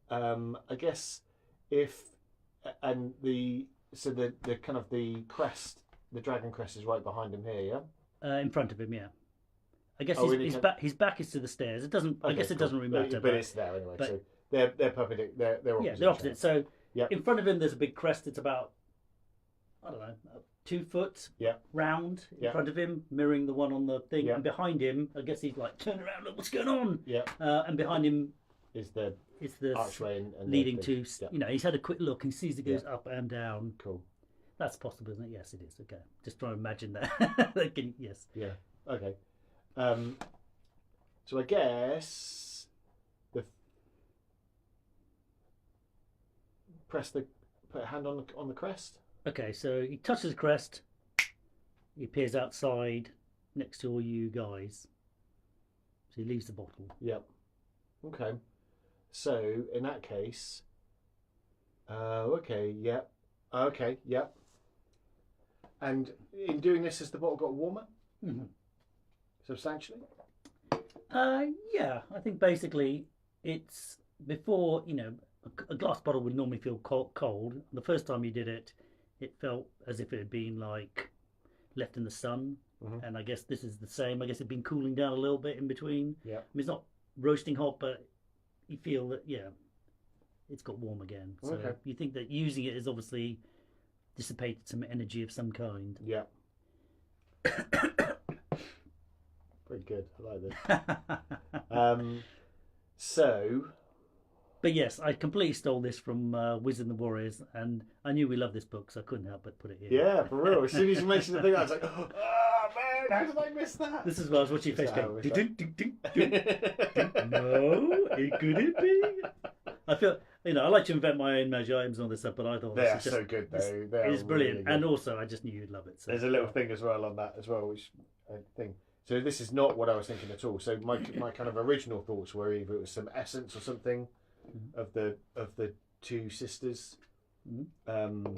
I guess the kind of the crest, the dragon crest is right behind him here. Yeah. In front of him, yeah. I guess his back is to the stairs. It doesn't. Okay, I guess it doesn't really matter. But it's there anyway. So they're perpendicular. They're opposite. Yeah, they're opposite. So yeah. In front of him, there's a big crest. It's about, I don't know, 2 foot round in front of him, mirroring the one on the thing. And behind him, I guess he's like, turn around, look what's going on. Yeah. And behind him is the archway and leading to. You know, he's had a quick look and sees it goes up and down. Cool. That's possible, isn't it? Yes, it is. Okay. Just trying to imagine that. Yes. Yeah. Okay. So I guess put a hand on the crest. Okay, so he touches the crest. He appears outside next to all you guys. So he leaves the bottle. Yep. Okay. So in that case, okay, yep. Okay, yep. And in doing this, has the bottle got warmer? Mm-hmm. Substantially? Yeah, I think basically it's before, a glass bottle would normally feel cold. The first time you did it, it felt as if it had been like left in the sun. Mm-hmm. And I guess this is the same. I guess it'd been cooling down a little bit in between. Yeah. I mean, it's not roasting hot, but you feel that, it's got warm again. So you think that using it has obviously dissipated some energy of some kind. Yeah. Pretty good. I like this. So. But yes, I completely stole this from Wiz and the Warriors, and I knew we loved this book, so I couldn't help but put it here. Yeah, for real. As soon as you mentioned the thing, I was like, oh man, how did I miss that? This is why I was watching your face going, no, it couldn't be. I feel, I like to invent my own magic items on this stuff, but I thought they are so good, though. It is brilliant, really, and also I just knew you'd love it. So. There's a little thing as well on that as well, which I think. So this is not what I was thinking at all. So my kind of original thoughts were either it was some essence or something of the two sisters that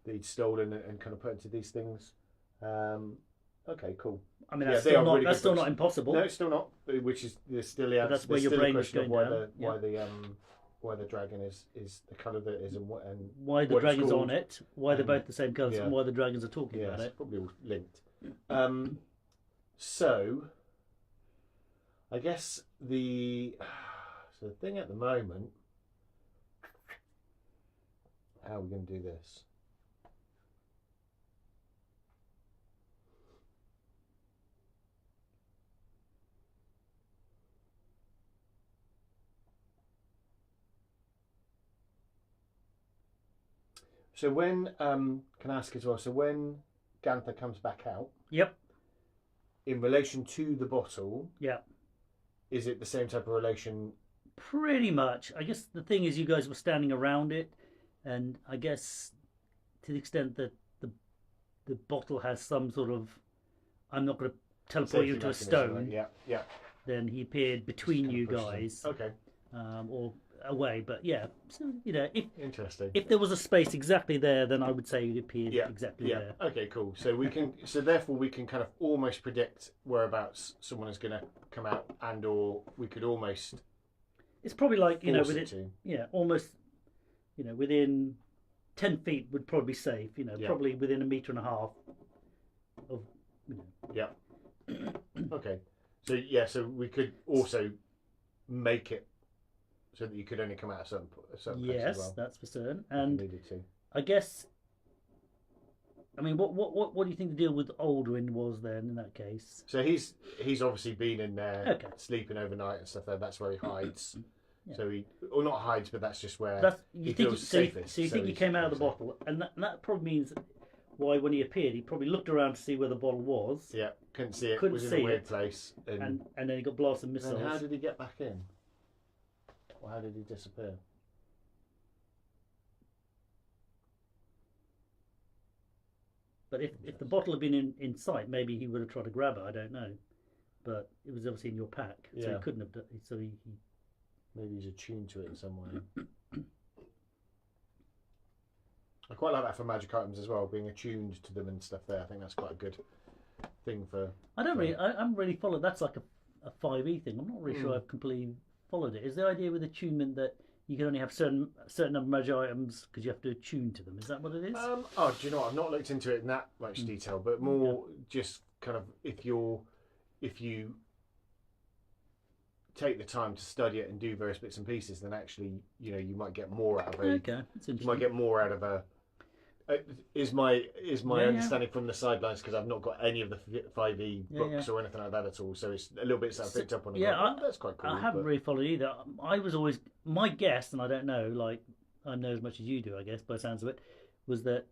he'd stolen and kind of put into these things. Okay, cool. I mean, that's still not impossible. No, it's still not. Which is there's still the answer. That's where your brain is going down. Why the dragon is the colour that is and why the dragon's on it. Why they're both the same colours and why the dragons are talking about it. Probably all linked. So I guess the thing at the moment. How are we going to do this? So when can I ask as well? So when Ganther comes back out, in relation to the bottle, is it the same type of relation? Pretty much. I guess the thing is, you guys were standing around it, and I guess to the extent that the bottle has some sort of, I'm not going to teleport you to a stone. Yeah. Then he appeared between you guys. Okay. or away. But yeah, so, you know, Interesting. if there was a space exactly there, then I would say it appeared Yeah, exactly yeah. there. Okay, cool. So we can, so therefore we can kind of almost predict whereabouts someone is going to come out, or we could almost It's probably like, you know, force it within, to. yeah, almost, you know, within 10 feet would probably be safe. You know, Yeah. probably within 1.5 meters of, you know. Yeah. Okay. So yeah, so we could also make it so that you could only come out a certain place as Yes, well. that's for certain. If you And needed to. I guess, I mean, what do you think the deal with Aldrin was then in that case? So he's obviously been in there Okay. sleeping overnight and stuff. That's where he hides. Yeah. So he, or not hides, but that's just where That's he you think feels so. safest. So you think he he's came out of the safe. bottle, and that probably means why when he appeared, he probably looked around to see where the bottle was. Yeah, couldn't see it. Couldn't was in see a weird it. place, And then he got blasted then missiles. how did he get back in? Or how did he disappear? But if the bottle had been in sight, maybe he would have tried to grab it. I don't know, but it was obviously in your pack, so Yeah. he couldn't have. So he Maybe he's attuned to it in some way. I quite like that for magic items as well, being attuned to them and stuff. There, I think that's quite a good thing for. I don't really. I haven't really followed. That's like a 5e thing. I'm not really sure I've completely followed it. Is the idea with attunement that you can only have certain number of magic items because you have to attune to them? Is that what it is? Oh, do you know what? I've not looked into it in that much detail, but more just kind of if you take the time to study it and do various bits and pieces, then actually, you know, you might get more out of it. Okay, that's interesting. You might get more out of a. Is my Yeah, understanding from the sidelines, because I've not got any of the 5e books or anything like that at all, so it's a little bit that I picked up on. That's quite cool. I haven't really followed either. I was always my guess, and I don't know. Like I know as much as you do, I guess, by the sounds of it, was that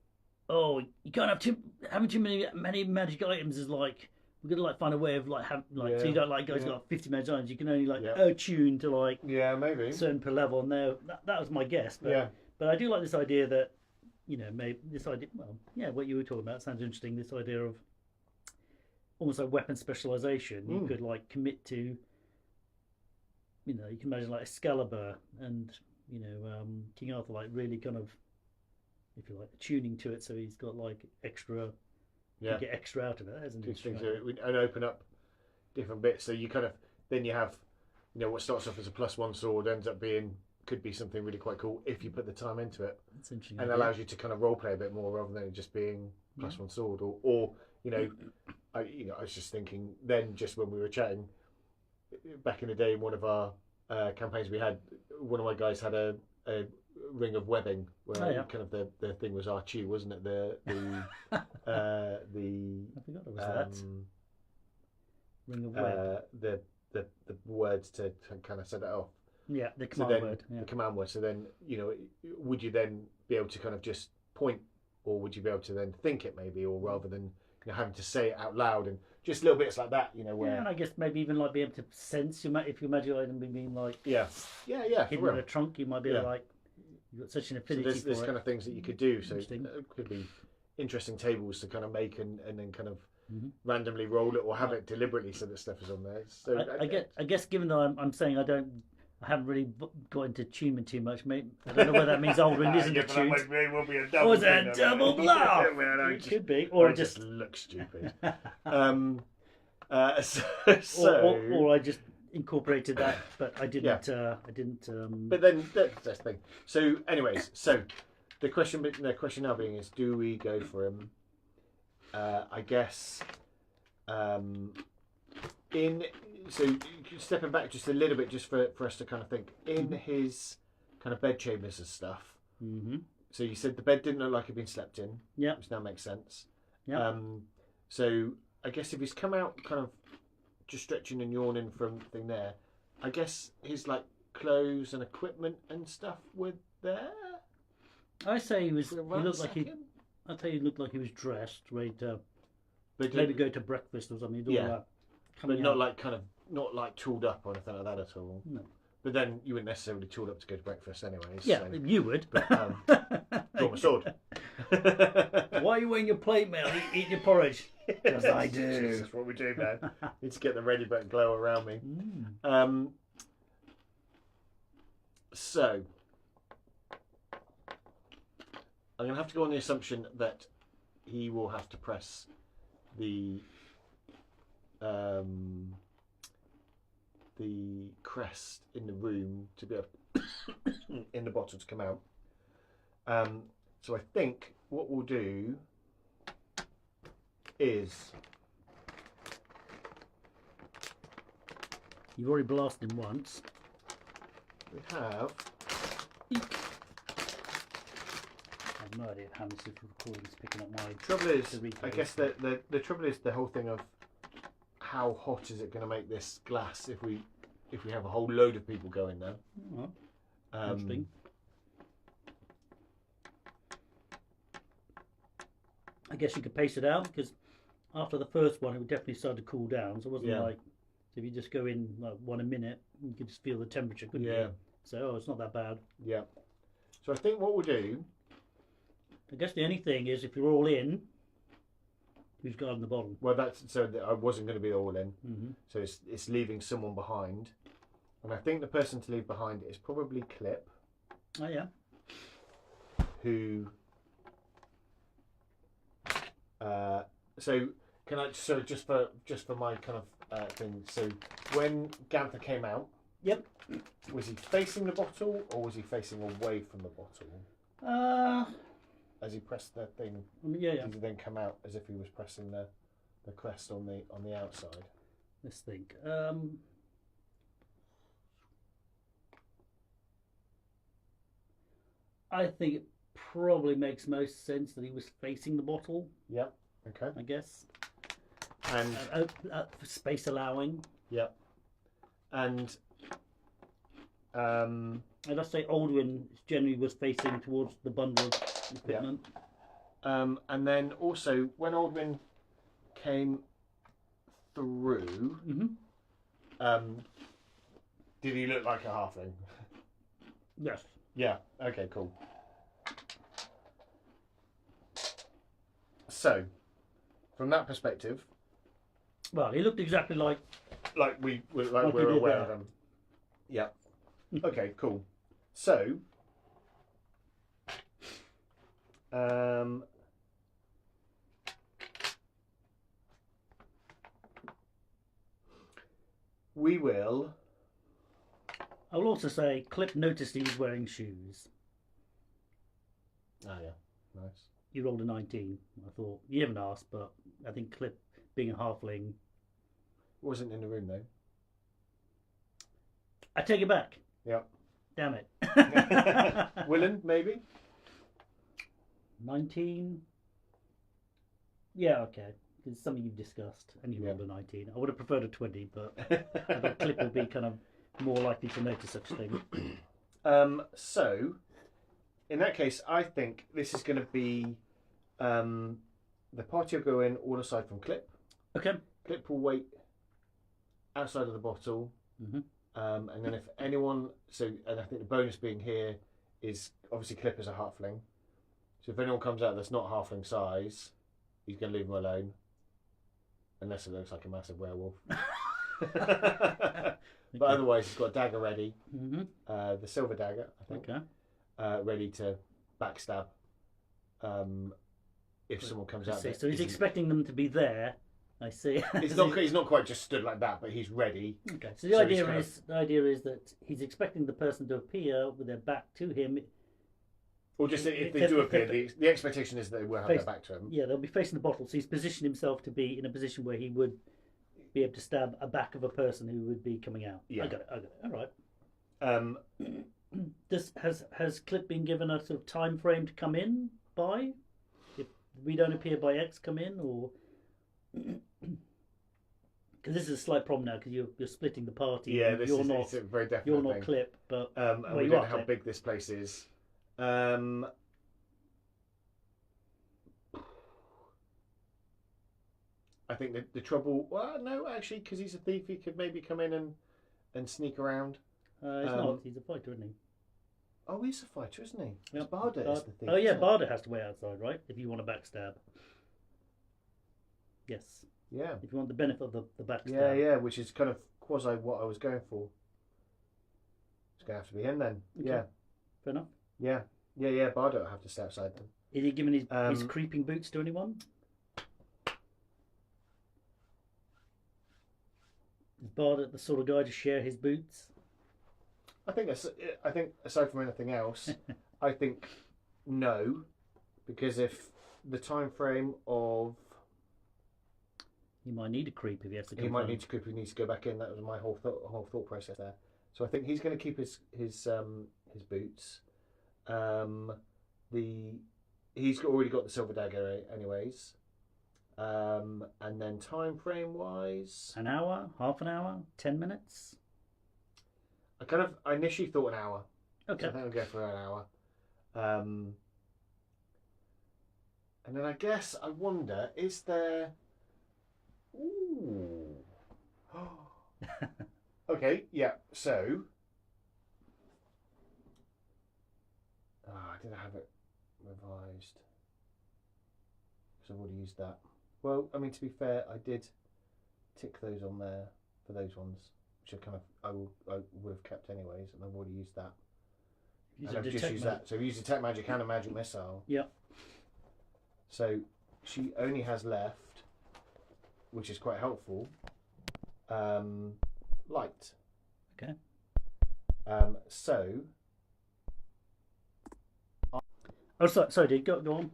you can't have having too many magic items is like we're gonna like find a way of like have like so you don't like guys got 50 magic items. You can only like attune to like maybe certain per level. And that was my guess. But, but I do like this idea that. You know, maybe this idea. Well, yeah, what you were talking about sounds interesting. This idea of almost like weapon specialization. You could like commit to. You know, you can imagine like Excalibur and King Arthur, like really kind of, if you like, tuning to it, so he's got like extra. Yeah. Get extra out of it. That isn't it? And open up different bits. So you kind of then you have, you know, what starts off as a +1 sword ends up being. Could be something really quite cool if you put the time into it. That's interesting. And allows you to kind of role play a bit more rather than it just being +1 sword. Or you know, I was just thinking then, just when we were chatting back in the day, in one of our campaigns we had, one of my guys had a ring of webbing where kind of the thing was Archie, wasn't it? The I forgot it was that ring of web. The words to kind of set it off. Yeah, the command word. Yeah. The command word. So then, you know, would you then be able to kind of just point, or would you be able to then think it maybe, or rather than having to say it out loud and just little bits like that, you know, where. Yeah, and I guess maybe even like be able to sense if your magic item being like hidden in a trunk, you might be like you've got such an affinity so there's for kind of things that you could do. So it Interesting. could be interesting tables to kind of make and then kind of. Randomly roll it or have it deliberately so that stuff is on there. So I guess given that I'm saying I haven't really got into attunement too much, mate. I don't know whether that means Aldrin isn't attuned. Will be a double Or is it a double bluff? It could be, or it just looks stupid. or I just incorporated that, but I didn't. I didn't. But then that's the thing. So, anyways, the question now being is, do we go for him? I guess so stepping back just a little bit, just for us to kind of think in his kind of bed chambers and stuff. So you said the bed didn't look like it'd been slept in. Yeah, which now makes sense. Yeah. So I guess if he's come out kind of just stretching and yawning from thing there, I guess his like clothes and equipment and stuff were there. I say he looked like he. I'll tell you, he looked like he was dressed, ready to maybe go to breakfast or something. But not like not like tooled up or anything like that at all. No. But then you wouldn't necessarily tool up to go to breakfast anyways. Yeah, so. you would. But draw my sword. Why are you wearing your plate mail eating your porridge? Because I do. That's what we do, man. Need to get the ready back glow around me. So I'm going to have to go on the assumption that he will have to press the crest in the room to be able in the bottle to come out. So I think what we'll do is You've already blasted him once. we have. I have no idea how this recording is picking up my. Trouble is, I guess the trouble is the whole thing of how hot is it going to make this glass if we have a whole load of people going there. Oh, interesting. I guess you could pace it out because after the first one, it would definitely start to cool down. So it wasn't like so if you just go in like one a minute, you could just feel the temperature, couldn't you? So it's not that bad. Yeah. So I think what we'll do. I guess the only thing is if you're all in, who's guarding the bottom? Well, that's so I wasn't going to be all in. Mm-hmm. So it's leaving someone behind, and I think the person to leave behind is probably Clip. Oh yeah. Who? So can I? So just for my kind of thing. So when Ganther came out, yep. Was he facing the bottle or was he facing away from the bottle? As he pressed the thing, yeah. Did he then come out as if he was pressing the crest on the outside? Let's think. I think it probably makes most sense that he was facing the bottle. Yep. Okay. I guess. And space allowing. Yep. And I'd just say Aldwin generally was facing towards the bundle of equipment. Yep. And then also when Aldwin came through, did he look like a halfling? Yes. Yeah. Okay. Cool. So, from that perspective, well, he looked exactly like we're aware of him. Yeah. Okay. Cool. So, we will. I will also say Clip noticed he was wearing shoes. Oh yeah, nice. You rolled a 19. I thought you haven't asked, but I think Clip, being a halfling, wasn't in the room though. I take it back. Yep. Damn it. Willen, maybe. 19. Yeah, okay. It's something you've discussed, and you rolled a 19. I would have preferred a 20, but I thought Clip would be kind of more likely to notice such a thing. So, in that case, I think this is going to be the party will go in all aside from Clip. Okay. Clip will wait outside of the bottle, and then if anyone, and I think the bonus being here is obviously Clip is a halfling. So if anyone comes out that's not halfling size, he's going to leave them alone, unless it looks like a massive werewolf. But otherwise, he's got a dagger ready, the silver dagger, I think, ready to backstab if someone comes out. So he's expecting them to be there. I see. He's not quite just stood like that, but he's ready. Okay. So the idea is that he's expecting the person to appear with their back to him. Or just if they do appear, the expectation is that they will have their back to him. Yeah, they'll be facing the bottle. So he's positioned himself to be in a position where he would be able to stab a back of a person who would be coming out. Yeah. I got it. All right. Has Clip been given a sort of time frame to come in by? If we don't appear by X, come in, or because this is a slight problem now because you're splitting the party. Yeah, it's a very definite You're not thing. Clip, but and we don't know how big this place is. I think the trouble. Well, no, actually, because he's a thief, he could maybe come in and sneak around. He's not. He's a fighter, isn't he? Oh, he's a fighter, isn't he? Yep. Barda is the thief. Oh yeah, Barda has to wait outside, right? If you want to backstab. Yes. Yeah. If you want the benefit of the backstab. Yeah, which is kind of quasi what I was going for. It's going to have to be him then. Okay. Yeah. Fair enough. Yeah. Bardo will have to stay outside then. Is he giving his creeping boots to anyone? Is Bardo the sort of guy to share his boots? I think aside from anything else, I think no, because if the time frame of He might need a creep if he has to. he might need to creep, he needs to go back in. That was my whole thought process there. So I think he's going to keep his boots. He's already got the silver dagger anyways. And then time frame wise, An hour, half an hour, 10 minutes. I initially thought an hour. Okay. So I think I'll go for an hour. And then I wonder, is there? Ooh. Okay, yeah. So, I didn't have it revised because I've already used that. Well, I mean, to be fair, I did tick those on there for those ones, which I would have kept anyways, and I've already used that. And I've just used that. So I've used detect magic and a magic missile. Yeah. So she only has left, which is quite helpful, light. Okay. So. Oh, sorry, dude. Go on.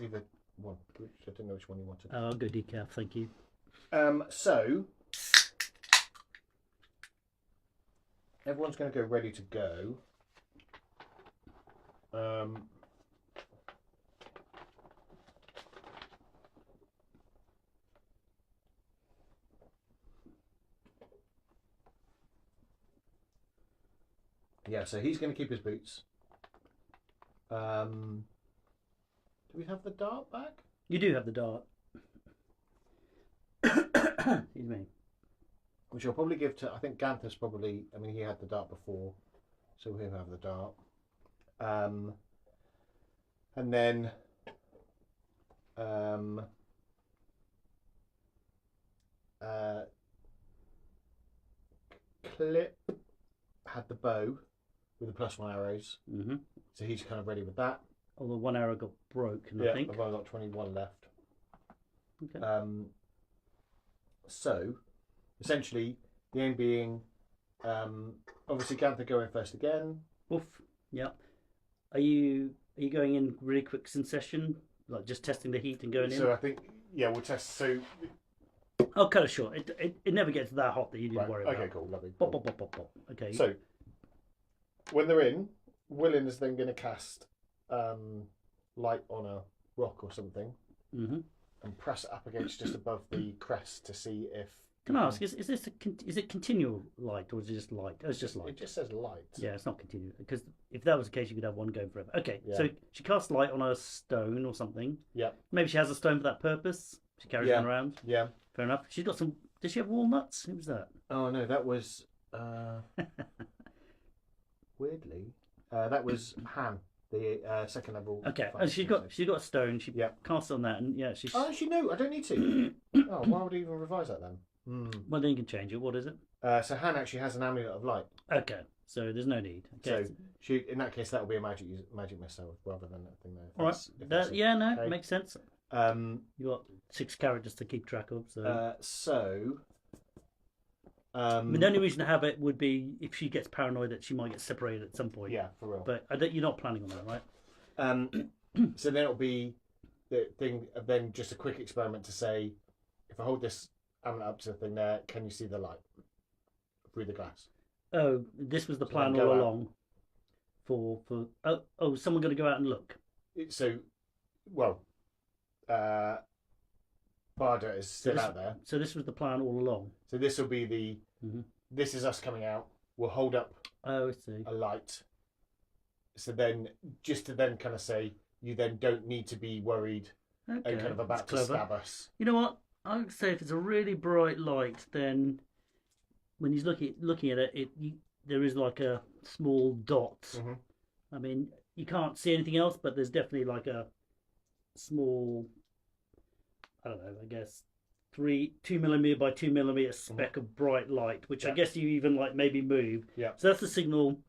Either one. I didn't know which one you wanted. Oh, I'll go decaf. Thank you. So. Everyone's going to go ready to go. Yeah, so he's going to keep his boots. Do we have the dart back? You do have the dart. Excuse me. Which I'll probably give to, I think Ganthus probably, I mean, he had the dart before, so he'll have the dart. And then Clip had the bow with the +1 arrows. Mm-hmm. So he's kind of ready with that. Although one arrow got broken, Yeah, I think. I've only got 21 left. Okay. So, essentially, the aim being, obviously, Ganther going first again. Oof. Yeah. Are you going in really quick succession, like just testing the heat and going in? So I think, yeah, we'll test. So I'll cut it short. It never gets that hot that you didn't worry about. Okay, cool, lovely. Pop, pop, pop, pop, pop. Okay. So when they're in, Willin is then going to cast light on a rock or something, and press it up against just above the crest to see if. Can I ask? Is it continual light or is it just light? Oh, it's just light. It just says light. Yeah, it's not continual because if that was the case, you could have one going forever. Okay, Yeah. so she casts light on a stone or something. Yeah. Maybe she has a stone for that purpose. She carries one around. Yeah. Fair enough. She's got some. Does she have walnuts? Who was that? Oh no, that was weirdly that was Han, the second level. Okay, and she's got a stone. She casts on that, and yeah, she's. Oh, actually, no, I don't need to. Oh, why would I even revise that then? Well, then you can change it. What is it? So Han actually has an amulet of light. Okay, so there's no need. Okay. So she, in that case, that will be a magic missile rather than that thing there. All right. Okay. Makes sense. You got 6 characters to keep track of. So. I mean, the only reason to have it would be if she gets paranoid that she might get separated at some point. Yeah, for real. But you're not planning on that, right? So then it'll be the thing. Then just a quick experiment to say, if I hold this amulet up to the thing there, can you see the light through the glass? Oh, this was the plan all along. For someone going to go out and look. So, well, Barda is still out there. So this was the plan all along. So this will be the. This is us coming out. We'll hold up. Oh, I see. A light. So then, just to then kind of say, you then don't need to be worried and kind of about to stab us. You know what? I would say if it's a really bright light, then when he's looking at it, there is like a small dot. I mean, you can't see anything else, but there's definitely like a small, I don't know, I guess 2mm by 2mm speck of bright light, which I guess you even like maybe move. Yeah. So that's the signal.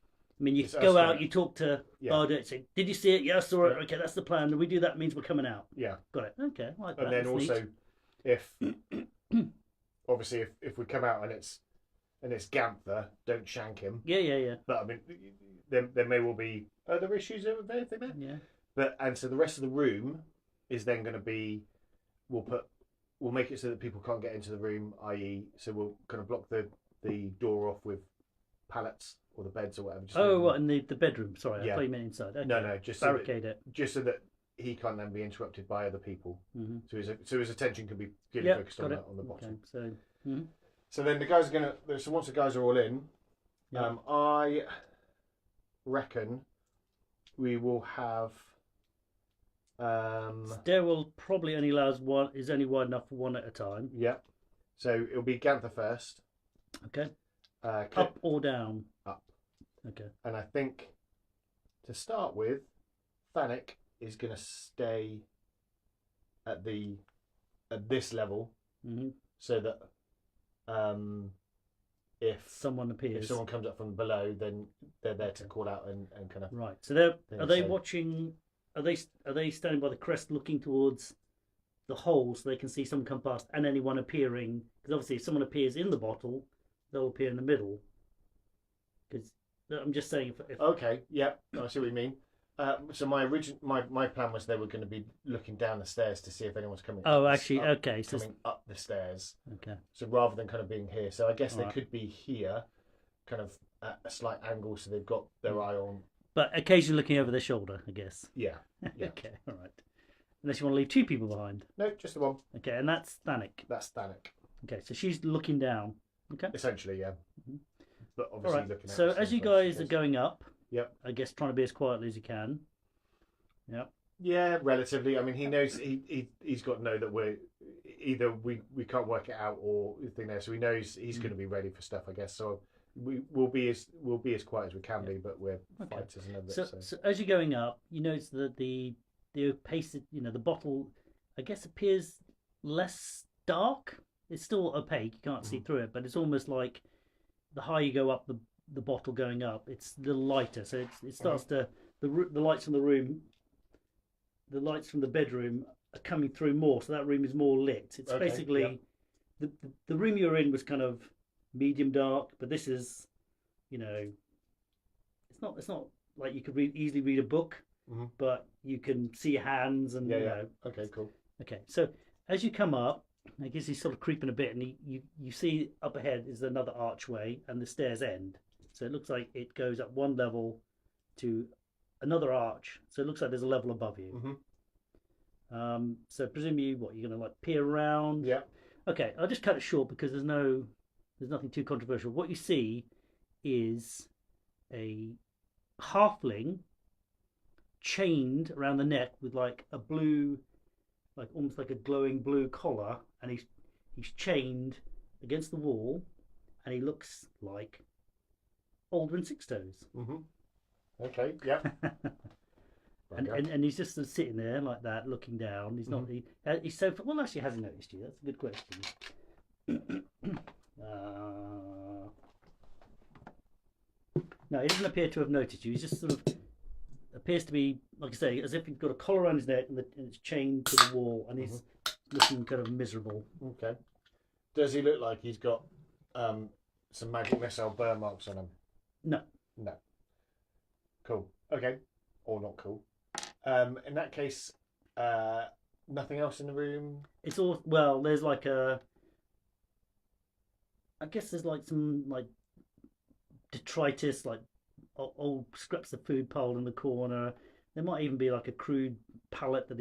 I mean, you It's go us out, going. you talk to Yeah. Bardet, say, "Did you see it? Yeah, I saw it. Yeah. Okay, that's the plan. And we do that means we're coming out." Yeah. Got it. Okay, I like that. And then That's also, neat. if obviously if we come out and it's Ganther, don't shank him. Yeah. But I mean, there may well be other issues over there. Yeah. But and so the rest of the room is then going to be, we'll make it so that people can't get into the room. I.e., so we'll kind of block the door off with pallets or the beds or whatever. What in the bedroom? Sorry, I thought you meant inside. Okay. No, just barricade it. Just so that he can't then be interrupted by other people. Mm-hmm. So his attention can be purely focused on the bottom. Okay, so. So then the guys are gonna. So once the guys are all in, I reckon we will have. Stairwell probably only allows one. Is only wide enough for one at a time. Yeah. So it'll be Ganther first. Okay. Up or down? Up. Okay. And I think to start with, Thanik is going to stay at this level, so that if someone appears, if someone comes up from below, then they're there to call out and kind of right. So are they watching? Are they standing by the crest, looking towards the hole, so they can see someone come past and anyone appearing? Because obviously, if someone appears in the bottle, they'll appear in the middle. Because I'm just saying, if okay, yeah, I see what you mean. So my plan was they were going to be looking down the stairs to see if anyone's coming. Oh, actually, okay, so coming up the stairs. Okay. So rather than kind of being here, so I guess they could be here, kind of at a slight angle, so they've got their eye on. But occasionally looking over their shoulder, I guess. Yeah. Okay, all right. Unless you want to leave two people behind. No, just the one. Okay, and that's Thanik. That's Thanik. Okay, so she's looking down. Okay. Essentially, yeah. Mm-hmm. But obviously looking at. So as you guys are going up, I guess trying to be as quietly as you can. Yep. Yeah, relatively. I mean, he knows he's got to know that we can't work it out or anything there, so he knows he's going to be ready for stuff, I guess. So we'll be as quiet as we can be, but we're fighters and everything. So as you're going up, you notice that the opaque, the bottle, I guess, appears less dark. It's still opaque; you can't see through it, but it's almost like the higher you go up, the bottle going up, it's a little lighter. So it starts to the lights from the room, the lights from the bedroom are coming through more. So that room is more lit. It's basically the room you were in was kind of medium dark, but this is, it's not like you could easily read a book, but you can see hands and Okay, cool. Okay, so as you come up, I guess he's sort of creeping a bit, and you see up ahead is another archway and the stairs end. So it looks like it goes up one level to another arch. So it looks like there's a level above you. So presumably, you're going to like peer around? Yeah. Okay, I'll just cut it short because there's nothing too controversial. What you see is a halfling chained around the neck with like a blue, like almost like a glowing blue collar, and he's chained against the wall, and he looks like Aldrin Sixtoes. Okay. Yeah. and he's just sort of sitting there like that, looking down. He's not. He's so well. Actually, has he noticed you? That's a good question. No, he doesn't appear to have noticed you. He's just sort of appears to be, like I say, as if he's got a collar around his neck and it's chained to the wall, and he's looking kind of miserable. Okay. Does he look like he's got some magic missile burn marks on him? No. Cool. Okay. Or not cool. In that case, nothing else in the room? It's all, there's like I guess there's like some like detritus, like old scraps of food piled in the corner. There might even be like a crude pallet that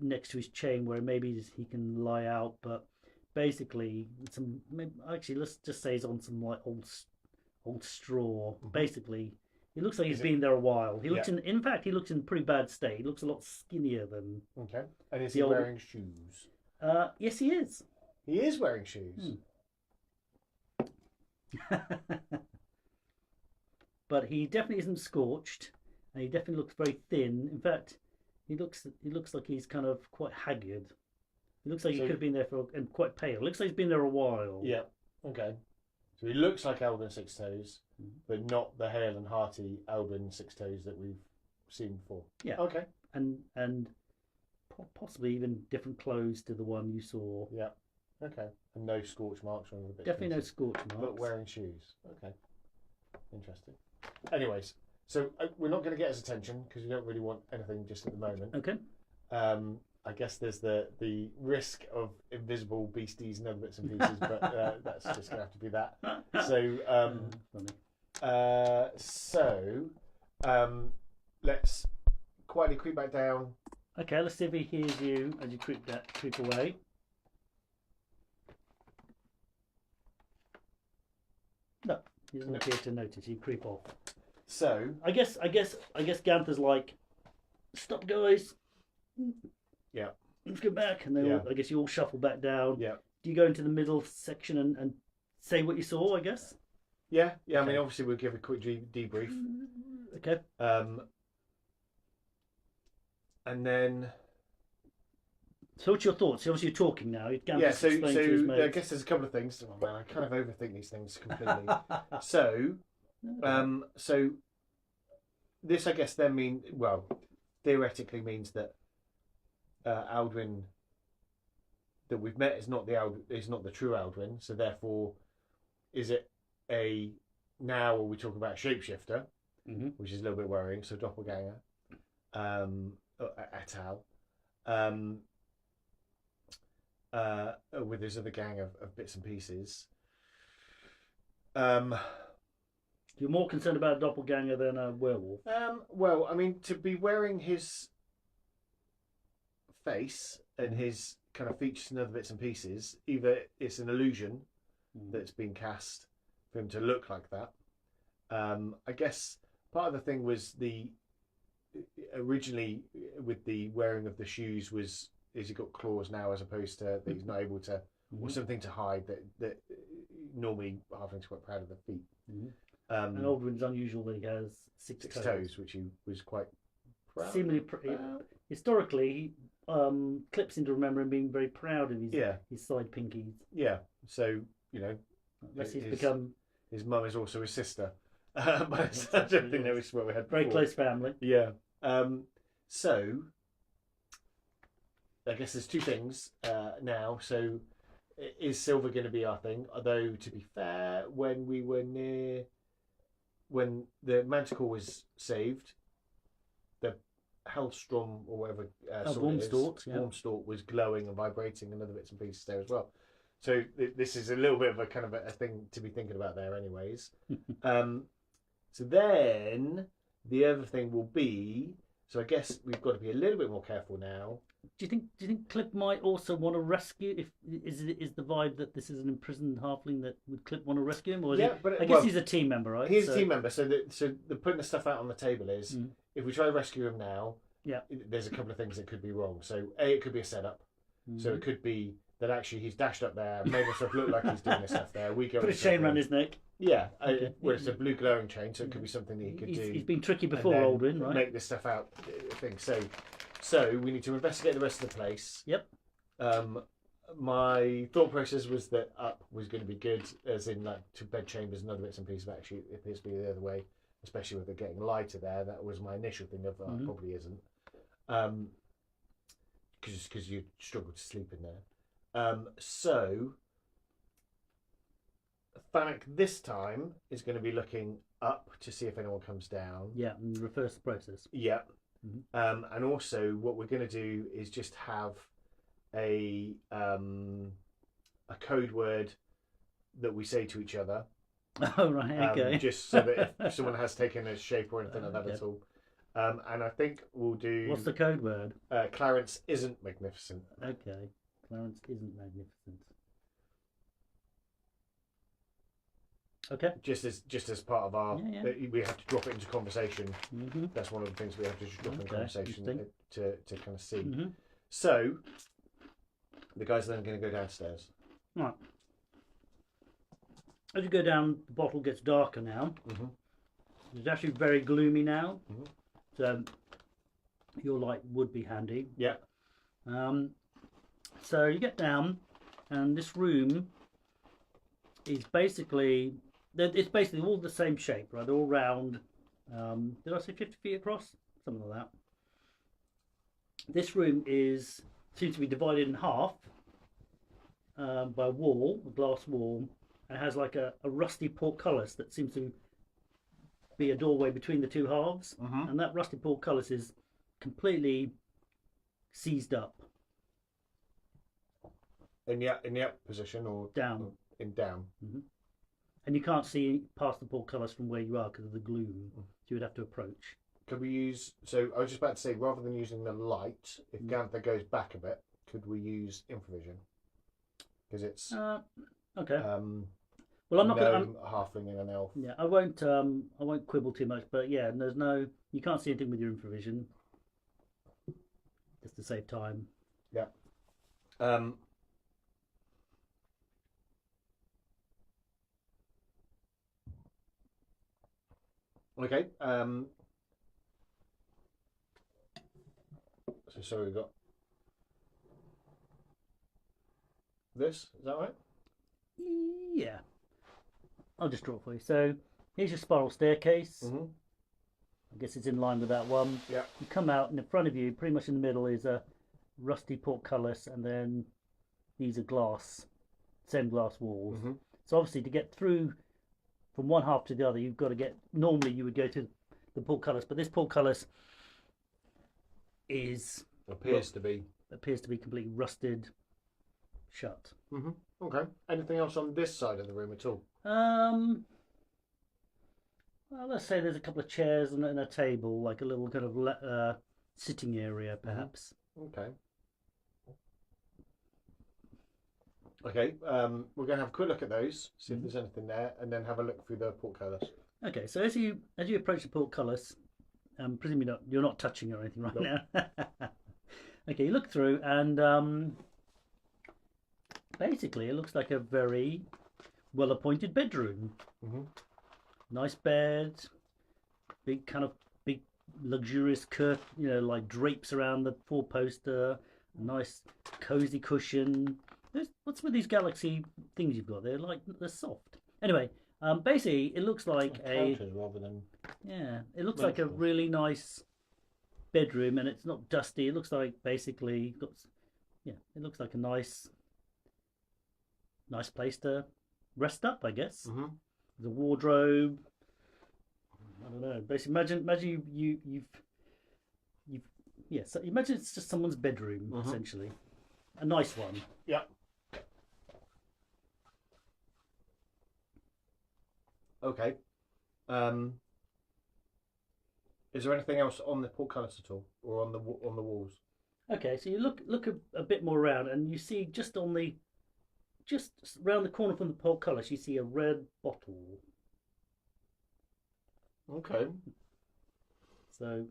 next to his chain where maybe he can lie out. But basically, let's just say he's on some like old straw. Basically, he looks like he's been there a while. He looks in fact, he looks in pretty bad state. He looks a lot skinnier than. Okay. And is he wearing shoes? Yes, he is. He is wearing shoes. But he definitely isn't scorched, and he definitely looks very thin. In fact, he looks like he's kind of quite haggard. It looks like he So- could have been there for and quite pale. Looks like he's been there a while. Yeah. Okay. So he looks like Albin Six Toes, Mhm. but not the hale and hearty Albin Six Toes that we've seen before. Yeah. Okay. And possibly even different clothes to the one you saw. Yeah. Okay. And no scorch marks on the bit. Definitely no scorch marks. But wearing shoes. Okay. Interesting. Anyways, so we're not going to get his attention because we don't really want anything just at the moment. Okay. I guess there's the risk of invisible beasties and other bits and pieces, but that's just going to have to be that. So, let's quietly creep back down. Okay, let's see if he hears you as you creep away. No, he doesn't appear to notice. You creep off. So, I guess Ganther's like, stop, guys. Yeah. Let's go back, and then Yeah. I guess you all shuffle back down. yeah, Do you go into the middle section and say what you saw? I guess. yeah. I Okay. mean, obviously, we'll give a quick debrief, Okay. and then So what's your thoughts? Obviously, you're talking now. Ganther's yeah. So explained to his I mates. guess there's a couple of things. Oh man, I kind of overthink these things completely. So, so this, I guess, then theoretically means that Aldrin that we've met is not the true Aldrin. So therefore, is it now are we talking about a shapeshifter, which is a little bit worrying. So doppelganger, et al. With his other gang of bits and pieces. You're more concerned about a doppelganger than a werewolf. Well, I mean, to be wearing his face and his kind of features and other bits and pieces, either it's an illusion that's been cast for him to look like that. I guess part of the thing was originally with the wearing of the shoes is he got claws now as opposed to that he's not able to, or something to hide that normally halflings are quite proud of their feet. And Aldrin's unusual that he has six toes, which he was quite proud. Seemingly, historically, Clip seemed to remember him being very proud of his side pinkies. Yeah, so Unless he's become his mum is also his sister. But I don't think that was what we had. Very before. close family. Yeah. So I guess there's two things now. So is silver going to be our thing? Although to be fair, when the Manticore was saved, the Hellstrom or whatever Wormstalk was glowing and vibrating and other bits and pieces there as well. So this is a little bit of a kind of a thing to be thinking about there, anyways. So then the other thing will be. So I guess we've got to be a little bit more careful now. Do you think Clip might also want to rescue? Is the vibe that this is an imprisoned halfling that would Clip want to rescue him, or is I guess he's a team member, right? He's a team member. So the putting the stuff out on the table is if we try to rescue him now, there's a couple of things that could be wrong. So it could be a setup. So it could be that actually he's dashed up there, made himself look like he's doing this stuff there. We go put a chain around his neck. Yeah, well, it's a blue glowing chain, so it could be something that he could do. He's been tricky before, Aldrin, right? Make this stuff out thing. So we need to investigate the rest of the place. Yep. My thought process was that up was going to be good, as in like to bed chambers and other bits and pieces. But actually, it appears to be the other way, especially with it getting lighter there. That was my initial thing of probably isn't, because you struggle to sleep in there. So Fanak this time is going to be looking up to see if anyone comes down. Yeah, and reverse the process. Yeah. And also what we're going to do is just have a code word that we say to each other. Oh, right, okay. Just so that if someone has taken a shape or anything like that at all. And I think we'll do... What's the code word? Clarence isn't magnificent. Okay. Clarence isn't magnificent. Okay. Just as part of our... we have to drop it into conversation. That's one of the things we have to just drop into conversation to kind of see. So, the guys are then going to go downstairs. Right. As you go down, the bottle gets darker now. It's actually very gloomy now. So, your light would be handy. Yeah. So you get down, and this room is basically, it's basically all the same shape, right? They're all round. Did I say 50 feet across? Something like that. This room seems to be divided in half by a wall, a glass wall, and it has like a rusty portcullis that seems to be a doorway between the two halves. And that rusty portcullis is completely seized up. In the up position or down? Or in down. And you can't see past the portcullis from where you are because of the gloom. So you would have to approach. Could we use? So I was just about to say, rather than using the light, if Ganther goes back a bit, could we use infravision? Because it's okay. Well, I'm not going to halfling and an elf. Yeah, I won't quibble too much, but yeah, you can't see anything with your infravision. Just to save time. Yeah. Okay. So we've got this. Is that right? Yeah. I'll just draw it for you. So here's your spiral staircase. I guess it's in line with that one. Yeah. You come out, and in front of you, pretty much in the middle, is a rusty portcullis, and then these are same glass walls. So obviously, to get through from one half to the other, you've got to get. Normally, you would go to the portcullis, but this portcullis appears to be completely rusted shut. Okay. Anything else on this side of the room at all? Well, let's say there's a couple of chairs and a table, like a little kind of sitting area, perhaps. Okay. Okay. We're going to have a quick look at those, see if there's anything there, and then have a look through the portcullis. Okay. So as you approach the portcullis, presumably you're not touching it or anything right now. Okay. You look through, and basically it looks like a very well-appointed bedroom. Nice bed, big luxurious curtain, like drapes around the four-poster, a nice cozy cushion. What's with these galaxy things you've got? They're soft. Anyway, basically it looks like rather than it looks like a really nice bedroom, and it's not dusty. It looks like basically it looks like a nice place to rest up, I guess. The wardrobe. I don't know. Basically, imagine so imagine it's just someone's bedroom essentially, a nice one. Yeah. Okay. Is there anything else on the portcullis at all, or on the walls? Okay, so you look a bit more around, and you see just around the corner from the portcullis, you see a red bottle. Okay. So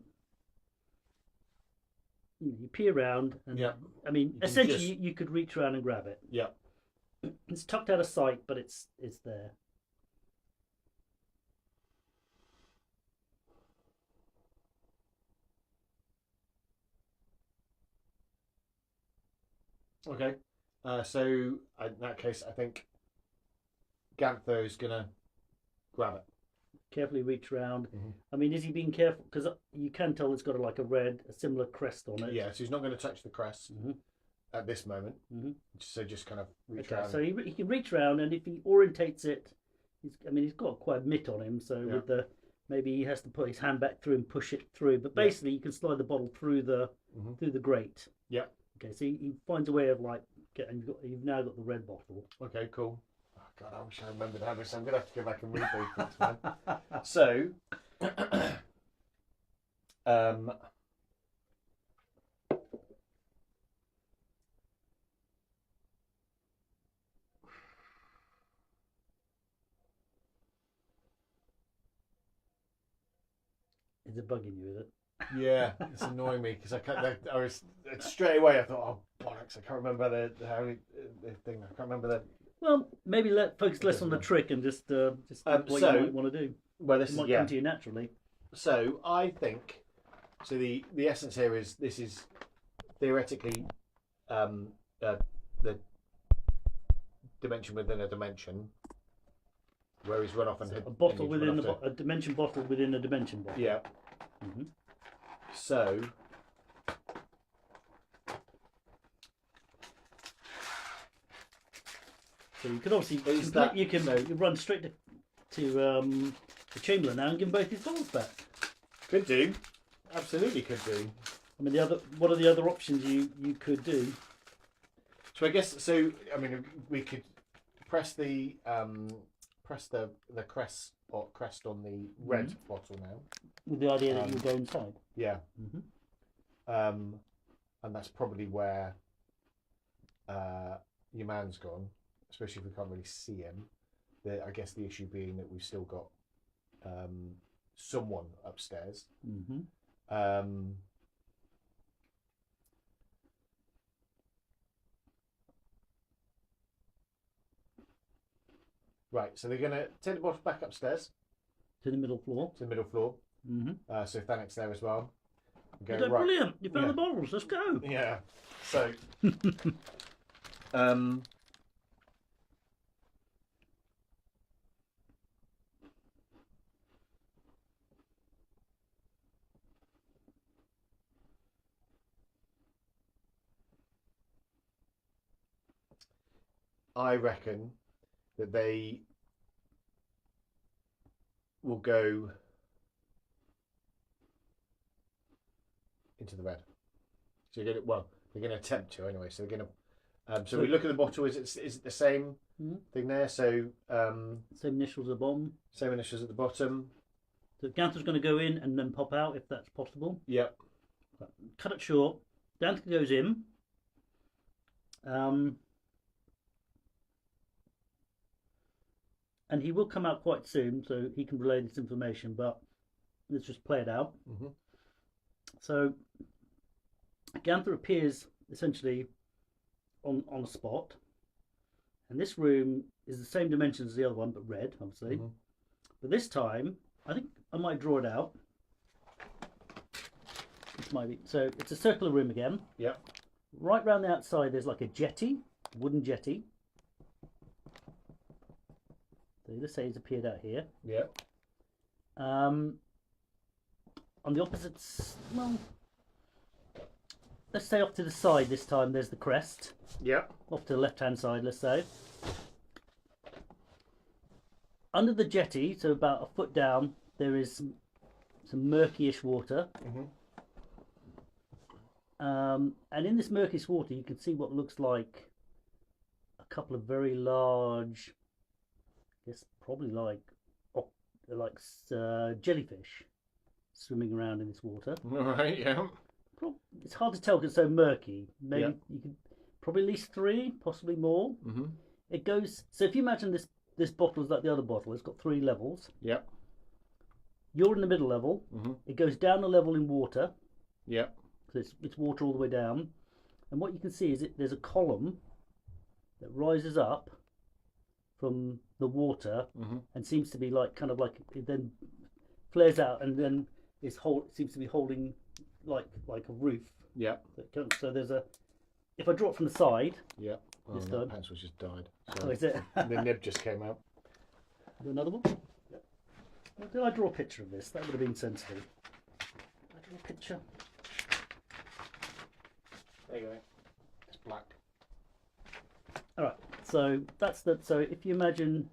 you peer around, and I mean, essentially, you could reach around and grab it. Yeah. It's tucked out of sight, but it's there. Okay. So in that case, I think Ganther is gonna grab it. Carefully reach around. I mean, is he being careful? Because you can tell it's got a similar crest on it. Yeah, so he's not going to touch the crest at this moment. So just kind of reach around. So he can reach around, and if he orientates it, he's got quite a mitt on him. So maybe he has to put his hand back through and push it through. But basically, you can slide the bottle through the grate. Yeah. Okay, so he finds a way of you've now got the red bottle. Okay, cool. Oh God, I wish I remembered how this. I'm gonna have to go back and read those bits, man. So, is it bugging you? Is it? Yeah, it's annoying me because I was straight away. I thought, oh bollocks! I can't remember the thing. I can't remember the. Well, maybe focus less on the trick and just what you might want to do. Well, this might come to you naturally. So I think the essence here is this is theoretically the dimension within a dimension, where he's run off and A bottle within a dimension bottle within a dimension bottle. Yeah. Mm-hmm. So. So you could obviously you can run straight to the Chamberlain now and give him both his bottles back. Could do, absolutely could do. I mean, what are the other options you could do? So I guess I mean, we could press the crest on the red bottle now, with the idea that you would go inside. Yeah. Mm-hmm. And that's probably where your man's gone, especially if we can't really see him. I guess the issue being that we've still got someone upstairs. Mm-hmm. Right, so they're going to take the bottle back upstairs. To the middle floor. Mm-hmm. So Thanek's there as well. Go, right. Brilliant! You found the bottles. Let's go. Yeah. So. I reckon that they will go into the red. So they're going to attempt to anyway. So they're going to. So we look at the bottle. Is it the same thing there? So same initials at the bottom. Same initials at the bottom. So Ganther's going to go in and then pop out if that's possible. Yep. Cut it short. Ganther goes in. And he will come out quite soon, so he can relay this information, but let's just play it out. Mm-hmm. So, Ganther appears essentially on a spot, and this room is the same dimensions as the other one, but red, obviously. Mm-hmm. But this time, I think I might draw it out. This might be, so it's a circular room again. Yep. Right round the outside, there's like a jetty, wooden jetty. So let's say it's appeared out here. Yeah. On the opposite, well, let's say off to the side this time. There's the crest. Yeah. Off to the left-hand side, let's say. Under the jetty, so about a foot down, there is some murky-ish water. Mm-hmm. And in this murkish water, you can see what looks like a couple of very large. It's probably like jellyfish swimming around in this water. Right, yeah. It's hard to tell because it's so murky. Maybe you could probably at least 3, possibly more. Mm-hmm. It goes. So if you imagine this bottle is like the other bottle, it's got 3 levels. Yep. You're in the middle level. Mm-hmm. It goes down a level in water. Yep. So it's water all the way down, and what you can see is there's a column that rises up from the water and seems to be like kind of like it then flares out and then seems to be holding like a roof. Yeah. So there's a. If I draw it from the side. Yeah. This the time. pencil's just died. So. Oh, is it? The nib just came out. Do another one. Yep. Well, did I draw a picture of this? That would have been sensible. Did I draw a picture? There you go. It's black. All right. So that's that. So if you imagine,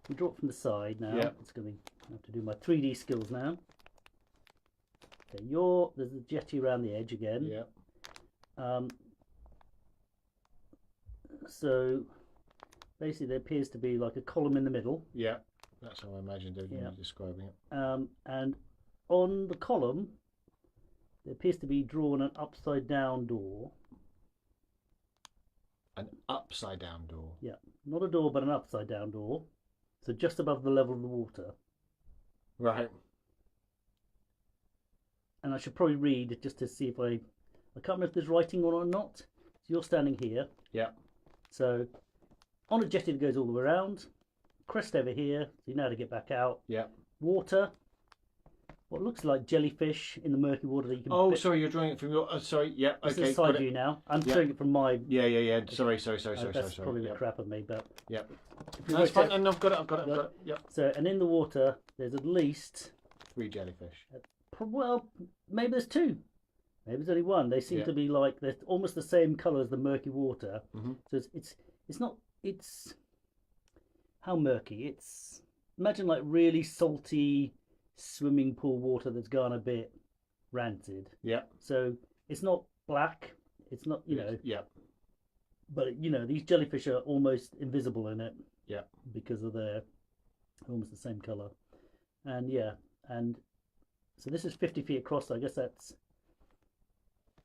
we draw it from the side now. Yeah. It's going to be. I have to do my 3D skills now. Okay. There's the jetty around the edge again. Yeah. So basically, there appears to be like a column in the middle. Yeah. That's how I imagined it when you were describing it. And on the column, there appears to be drawn an upside down door. An upside down door? Yeah, not a door, but an upside down door. So just above the level of the water. Right. And I should probably read just to see if I can't remember if there's writing on it or not. So you're standing here. Yeah. So on a jetty that goes all the way around. Crest over here, so you know how to get back out. Yeah. Water. what looks like jellyfish in the murky water that you can. Oh, sorry, you're drawing it from your. Sorry, yeah, This okay. is side view now. I'm showing it from my. Yeah. Sorry. That's probably the crap of me, but. Yeah. No, that's fine. And I've got it. Yeah. So, and in the water, there's at least 3 jellyfish. Well, maybe there's 2. Maybe there's only 1. They seem to be like they're almost the same colour as the murky water. So it's not how murky? It's imagine like really salty swimming pool water that's gone a bit rancid. Yeah. So it's not black. It's not Yeah. But these jellyfish are almost invisible in it. Yeah. Because of their almost the same colour, and so this is 50 feet across. So I guess that's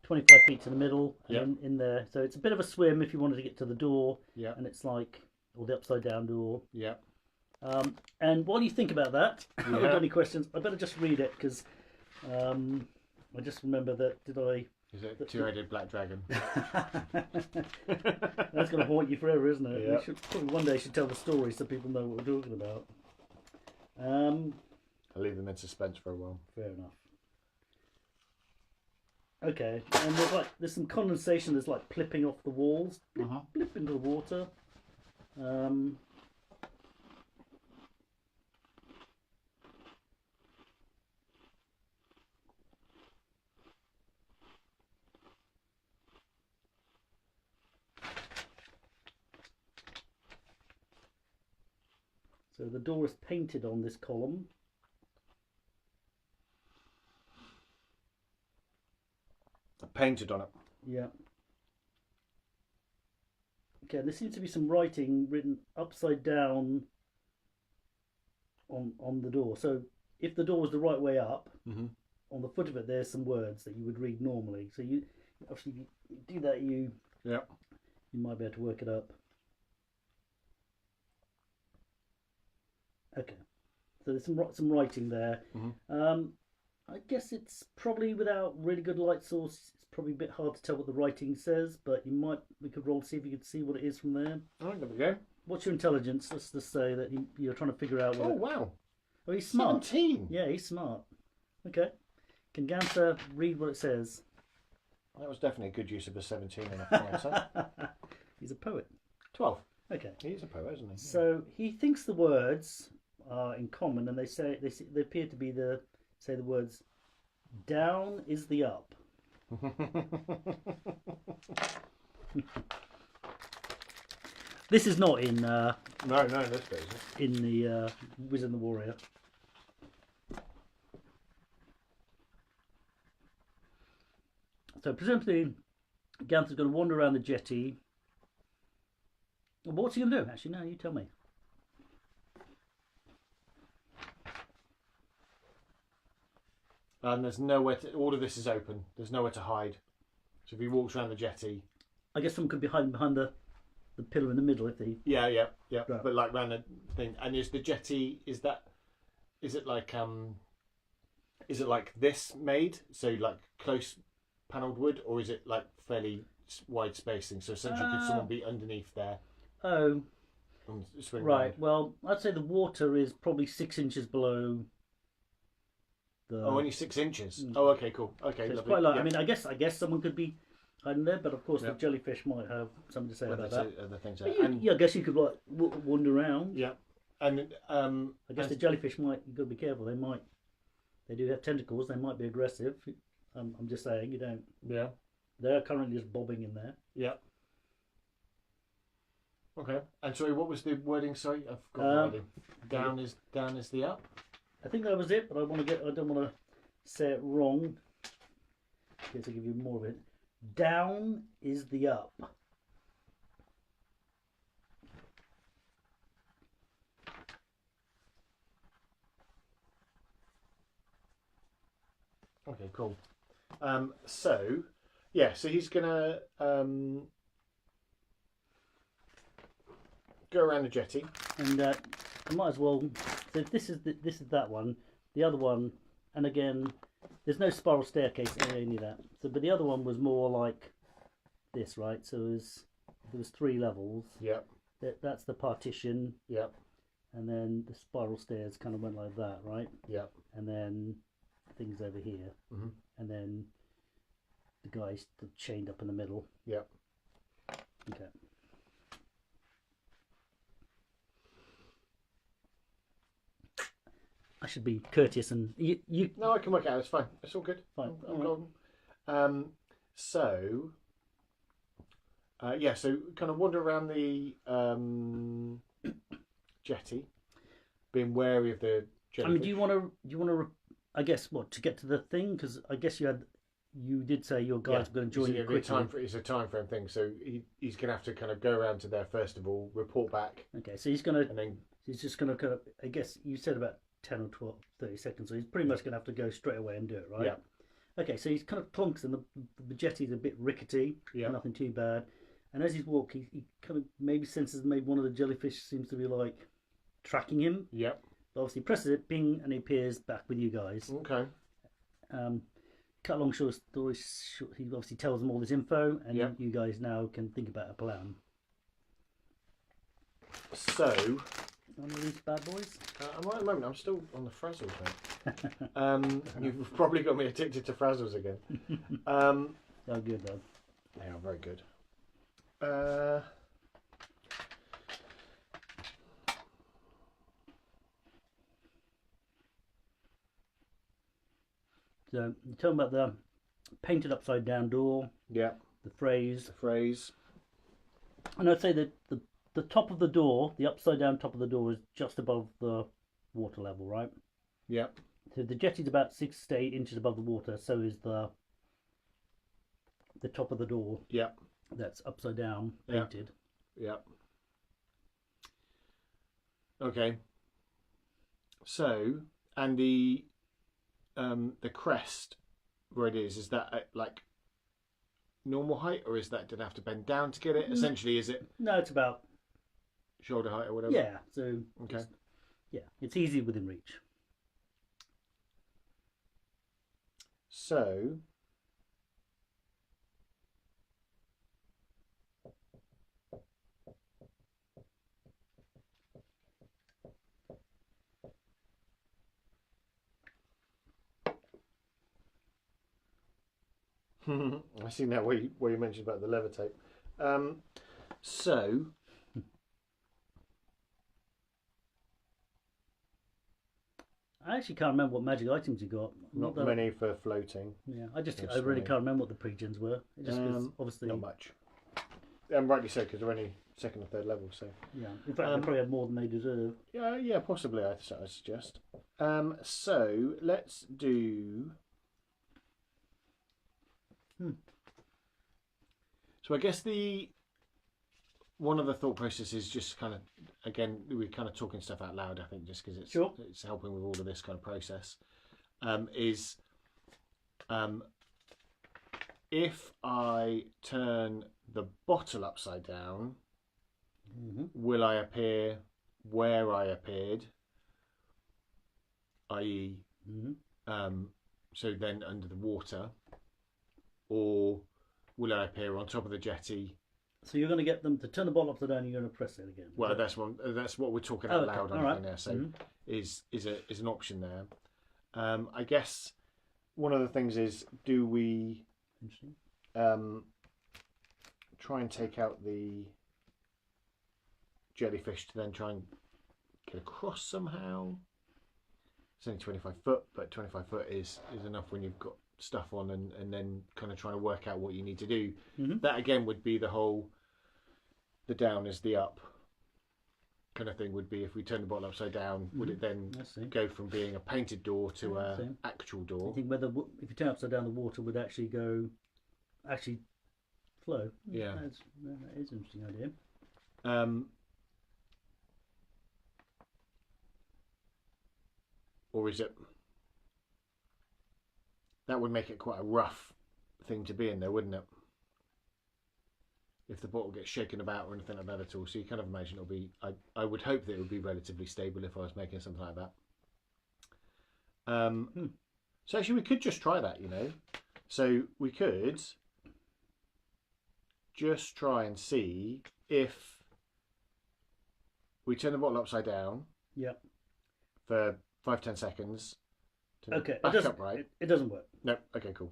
25 feet to the middle, and in there. So it's a bit of a swim if you wanted to get to the door. Yeah. And it's like, or the upside down door. Yeah. And what do you think about that? If you have any questions, I better just read it because I just remember that. Did I? Is it 2-headed black dragon? That's going to haunt you forever, isn't it? Yeah. We probably one day should tell the story so people know what we're talking about. I'll leave them in suspense for a while. Fair enough. Okay, and there's some condensation that's like plipping off the walls, blip into the water. So the door is painted on this column. Painted on it. Yeah. Okay, there seems to be some writing written upside down on the door. So if the door was the right way up, on the foot of it there's some words that you would read normally. So you obviously if you do that you might be able to work it up. Okay. So there's some writing there. I guess it's probably without really good light source. It's probably a bit hard to tell what the writing says, but we could roll to see if you could see what it is from there. All right, there we go. What's your intelligence? Let's just say that you're trying to figure out what. Oh wow! Oh, he's smart. 17. Yeah, he's smart. Okay. Can Ganser read what it says? That was definitely a good use of a 17 and a 5. So. He's a poet. 12. Okay. He's a poet, isn't he? So he thinks the words are in common, and they appear to be the words. Down is the up. This is not in. No, this bit isn't. In the Wizard and the Warrior. So presumably, Ganser's going to wander around the jetty. What's he going to do? Actually, no, you tell me. And there's nowhere to. All of this is open. There's nowhere to hide. So if he walks around the jetty, I guess someone could be hiding behind the pillar in the middle if they. Yeah. Right. But like around the thing. And is the jetty? Is it like Is it like this made? So like close panelled wood, or is it like fairly wide spacing? So essentially, could someone be underneath there? Oh. And swing Right. around? Well, I'd say the water is probably 6 inches below. Only 6 inches. Oh, okay, cool. Okay, so it's lovely. quite low. Yeah. I mean, I guess someone could be hiding there, but of course the jellyfish might have something to say about that. Other things. But I guess you could like wander around. Yeah, and I guess the jellyfish might. You got to be careful. They do have tentacles. They might be aggressive. I'm just saying. You don't. Yeah. They're currently just bobbing in there. Yeah. Okay. And sorry, what was the wording? Sorry, I've got the wording. Down is the up. I think that was it, but I don't want to say it wrong. Okay, to give you more of it. Down is the up. Okay, cool. So he's gonna go around the jetty, and I might as well. So this is that one. The other one, and again, there's no spiral staircase or any of that. So, but the other one was more like this, right? So there was 3 levels. Yeah. That's the partition. Yeah. And then the spiral stairs kind of went like that, right? Yeah. And then things over here, Mhm. and then the guy's chained up in the middle. Yep. Okay. I should be courteous and you. No, I can work it out. It's fine. It's all good. Fine. I'm All right. golden. So, yeah. So, kind of wander around the jetty, being wary of the jellyfish. I mean, do you want to? I guess what to get to the thing, because I guess you did say your guys were going to join you quickly. It's a time frame thing, so he's going to have to kind of go around to there first of all, report back. Okay, so he's going to, and then he's just going to kind of, I guess you said about 10 or 12, 30 seconds, so he's pretty much going to have to go straight away and do it, right? Yeah. Okay, so he's kind of plonks, and the jetty's a bit rickety, nothing too bad. And as he's walking, he kind of maybe senses maybe one of the jellyfish seems to be like tracking him. Yep. But obviously, he presses it, bing, and he appears back with you guys. Okay. Cut a long short story short, he obviously tells them all this info, and Yep. you guys now can think about a plan. So, One of these bad boys? I'm right at the moment. I'm still on the Frazzles, mate. You've probably got me addicted to Frazzles again. They're good though. They are very good. So you're talking about the painted upside down door, Yeah. the phrase, The phrase. and I'd say that the top of the door, the upside down top of the door, is just above the water level, right? Yeah. So the jetty's about 6 to 8 inches above the water. So is the top of the door. Yeah. That's upside down, Yeah. painted. Yeah. Okay. So, and the crest where it is that at, like normal height, or is that did I have to bend down to get it? Essentially, is it No, it's about shoulder height or whatever? yeah. So Okay. it's easy within reach. So, I see now where you mentioned about the levitate. So, I actually can't remember what magic items you got. not that, many for floating. Yeah, I That's really funny. can't remember what the pre-gens were. It just 'cause obviously Not much. Rightly so, because they're only second or third level. So, yeah. In fact, they probably had more than they deserve. yeah, possibly. I suggest. So let's do. So I guess one of the thought processes just kind of, again, we're kind of talking stuff out loud, I think, just because it's helping with all of this kind of process, is if I turn the bottle upside down, will I appear where I appeared, i.e. So then under the water, or will I appear on top of the jetty? So you're going to get them to turn the bottle upside down, and you're going to press it again. Well, that's what we're talking out loud on there. So is an option there. I guess one of the things is, do we try and take out the jellyfish to then try and get across somehow? It's only 25 foot, but 25 foot is enough when you've got stuff on and then kind of trying to work out what you need to do. That again would be the whole, the down is the up kind of thing, would be if we turn the bottle upside down, would it then go from being a painted door to an actual door? I think whether if you turn upside down, the water would actually flow. Yeah. That is an interesting idea. Or is it, that would make it quite a rough thing to be in there, wouldn't it? If the bottle gets shaken about or anything like that at all. So you kind of imagine it'll be, I would hope that it would be relatively stable if I was making something like that. So actually we could just try that, So we could just try and see if we turn the bottle upside down. Yep. For 5-10 seconds to Okay, back it doesn't. up right. It doesn't work. No. Okay. Cool.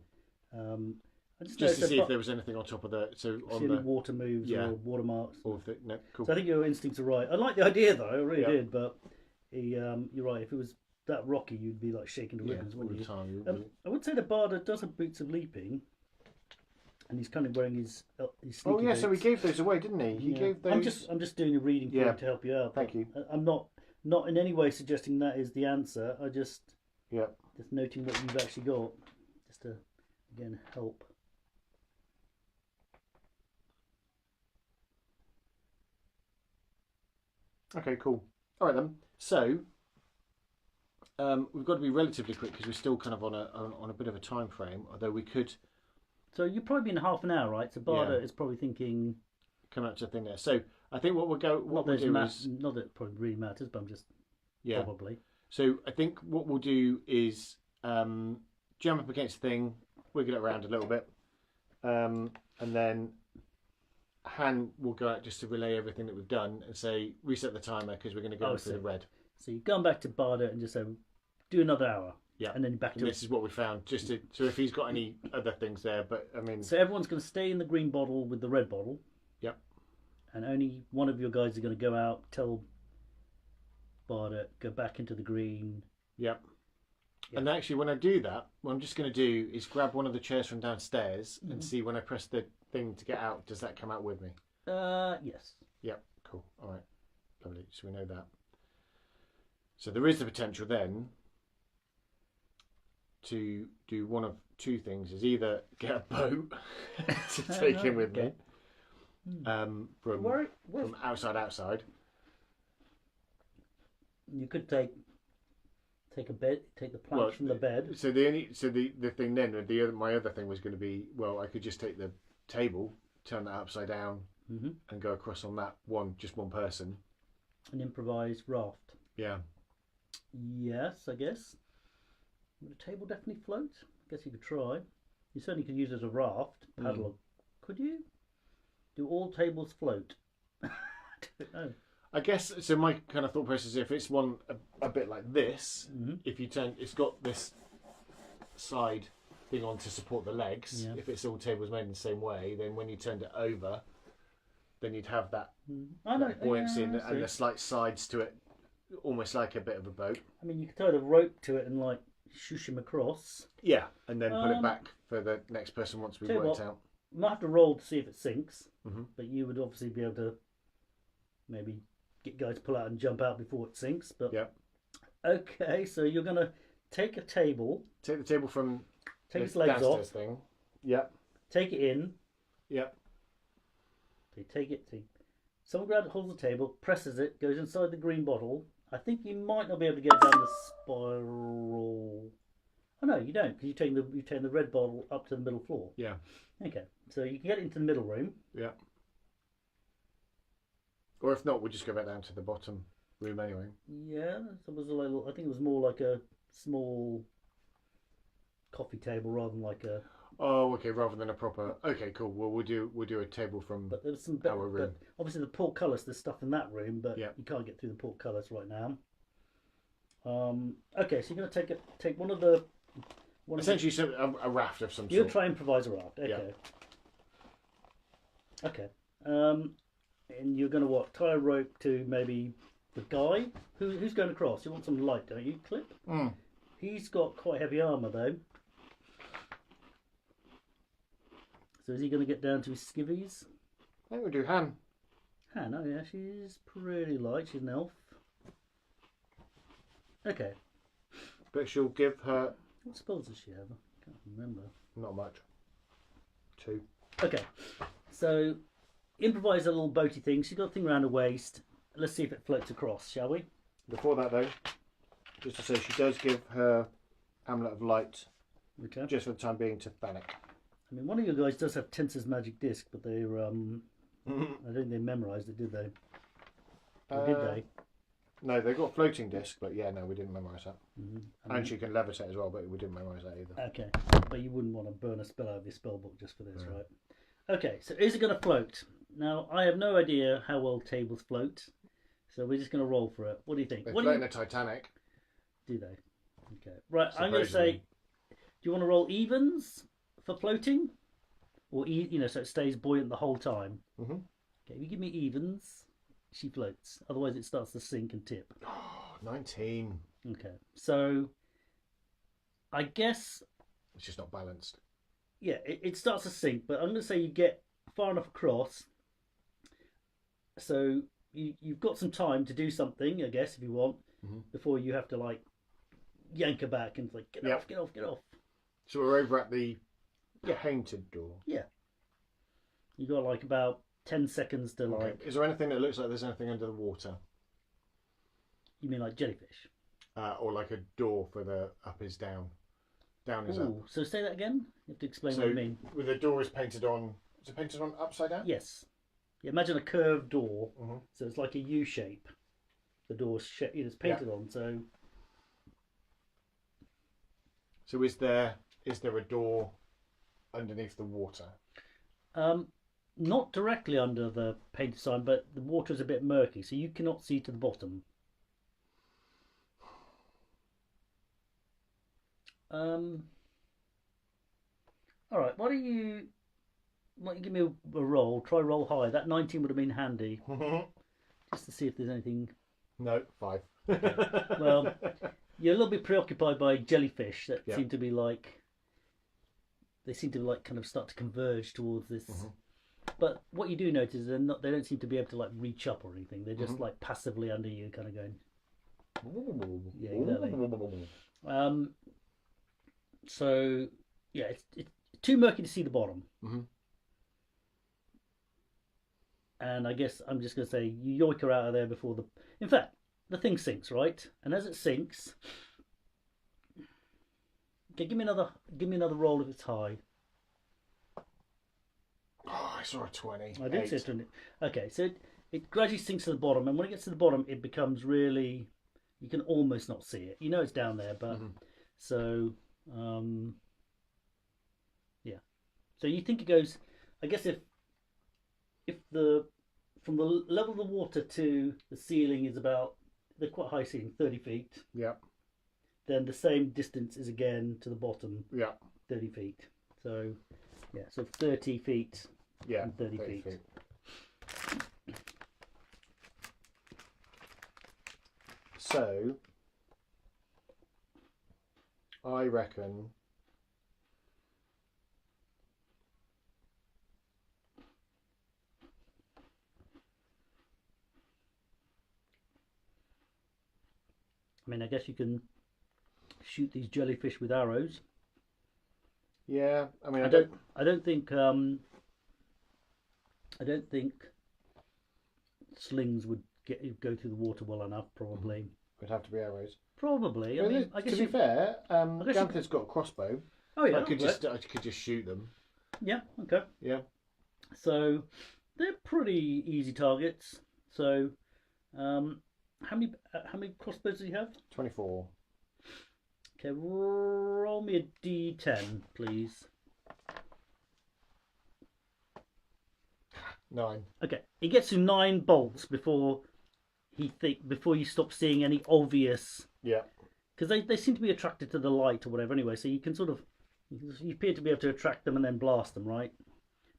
I just Just to noticed see if there was anything on top of the on any the water moves yeah. or watermarks. or the, no. Cool. So I think your instincts are right. I like the idea though, I really Yeah. did. But you're right. If it was that rocky, you'd be like shaking the ribbons, all wouldn't the you? time. I would say the Barda does have boots of leaping, and he's kind of wearing his sneaky Oh yeah, boots. so he gave those away, didn't he? He Yeah. gave those. I'm just doing a reading for Yeah. you to help you out. Thank you. I'm not in any way suggesting that is the answer. I just noting what you've actually got, just to again help. Okay, cool. All right then. So we've got to be relatively quick because we're still kind of on a bit of a time frame. Although we could So you've probably been half an hour, right? So Barda Yeah. is probably thinking. come out to a thing there. So I think what we'll Not do is not that it probably really matters, but I'm just yeah. probably. So I think what we'll do is jump up against the thing, wiggle it around a little bit, and then Han will go out just to relay everything that we've done and say reset the timer because we're going to go through the red. So you've gone back to Barda and just say do another hour. Yeah, and then back to. And this is what we found. Just to, so if he's got any other things there, but I mean. So everyone's going to stay in the green bottle with the red bottle. Yep. And only one of your guys is going to go out, tell Barda, go back into the green. Yep. Yep. And actually, when I do that, what I'm just going to do is grab one of the chairs from downstairs and see when I press the thing to get out, does that come out with me? Yes. Yep. Cool. All right. Lovely. So we know that. So there is the potential then to do one of two things: is either get a boat to take him with me, from outside. You could take a bed, take the plank from the bed. So the thing then, my other thing was going to be, well, I could just take the table, turn that upside down, and go across on that just one person. An improvised raft. Yeah. Yes, I guess. Would a table definitely float? I guess you could try. You certainly could use it as a raft, paddle. Could you? Do all tables float? I don't know. I guess so. My kind of thought process is if it's one a bit like this, if you turn, it's got this side thing on to support the legs. Yeah. If it's all tables made in the same way, then when you turned it over, then you'd have that buoyancy and the slight sides to it, almost like a bit of a boat. I mean, you could tie the rope to it and like shoosh him across. Yeah, and then put it back for the next person once we've worked out. You might have to roll to see if it sinks, but you would obviously be able to maybe get guys to pull out and jump out before it sinks. But yeah. Okay, so you're gonna take a table. Take the table from. Take its legs off. Thing. Yep. Take it in. Yep. So you take it. Someone holds the table, presses it, goes inside the green bottle. I think you might not be able to get down the spiral. Oh no, you don't, because you take the red bottle up to the middle floor. Yeah. Okay, so you can get into the middle room. Yeah. Or if not, we'll just go back down to the bottom room anyway. Yeah, it was a little. I think it was more like a small coffee table rather than like a. Oh, okay. Rather than a proper. Okay, cool. Well, we'll do a table from But there's some our room. But obviously, the portcullis. There's stuff in that room, but Yeah. you can't get through the portcullis right now. Okay, so you're going to take one of the. Essentially, a raft of some sort. You'll try and improvise a raft. Okay. Yeah. Okay. And you're going to tie a rope to maybe the guy who's going across. You want some light, don't you, Clip? He's got quite heavy armour though. So is he going to get down to his skivvies? I think we'll do Han. Han, oh yeah, she's pretty light. She's an elf. Okay. But she'll give her. What spells does she have? I can't remember. Not much. 2. Okay. So improvise a little boaty thing. She's got a thing around her waist. Let's see if it floats across, shall we? Before that, though, just to say, she does give her amulet of light, just for the time being, to Thanek. I mean, one of your guys does have Tensor's magic disc, but they I don't think they memorised it, did they? Or did they? No, they got floating disc, but yeah, no, we didn't memorise that. And she can levitate as well, but we didn't memorise that either. Okay, but you wouldn't want to burn a spell out of your spell book just for this, right? Okay, so is it going to float? Now, I have no idea how well tables float, so we're just going to roll for it. What do you think? They float in a Titanic. Do they? Okay. Right. I'm going to say, Supposedly. do you want to roll evens for floating, or so it stays buoyant the whole time? Mm-hmm. Okay. If you give me evens, she floats. Otherwise, it starts to sink and tip. Oh, 19. Okay. So I guess It's just not balanced. yeah, it starts to sink, but I'm going to say you get far enough across, so you've got some time to do something, I guess, if you want, before you have to like yank her back and like get off, get off, get off. So we're over at the painted door. Yeah, you got like about 10 seconds to Okay. like. Is there anything that looks like there's anything under the water? You mean like jellyfish? Or like a door for the up is down. Down is up. Ooh, so say that again. You have to explain So what you mean. the door is painted on. Is it painted on upside down? Yes. Yeah, imagine a curved door, Mm-hmm. so it's like a U shape. The door's it's painted on, so. So is there a door underneath the water? Not directly under the painted sign, but the water is a bit murky, so you cannot see to the bottom. All right. Why don't you give me a roll? Try roll high. That 19 would have been handy, just to see if there's anything. No, 5. Well, you're a little bit preoccupied by jellyfish that seem to be like. They seem to like kind of start to converge towards this. But what you do notice is they don't seem to be able to like reach up or anything. They're just like passively under you, kind of going. Yeah, exactly. So yeah, it's too murky to see the bottom. And I guess I'm just going to say you yoink her out of there before the. In fact, the thing sinks, right? And as it sinks, okay, give me another roll if it's high. Oh, I saw a 20. I did say 20. Okay, so it gradually sinks to the bottom, and when it gets to the bottom, it becomes really. You can almost not see it. You know it's down there, but so yeah. So you think it goes? I guess if the from the level of the water to the ceiling is about they're quite high ceiling, 30 feet. Yeah. Then the same distance is again to the bottom. Yeah. 30 feet. So yeah, so 30 feet. Yeah. And 30 feet. So I reckon I mean, I guess you can shoot these jellyfish with arrows. Yeah, I mean, I don't think slings would go through the water well enough. Probably. Would have to be arrows. Probably. Well, I mean, I guess to be fair, Ganther's got a crossbow. Oh yeah, I could just shoot them. Yeah. Okay. Yeah. So they're pretty easy targets. So, how many crossbows do you have? 24. Okay, roll me a d10, please. 9. Okay, he gets you 9 bolts before you stop seeing any obvious. Yeah. Because they seem to be attracted to the light or whatever anyway. So you can you appear to be able to attract them and then blast them, right?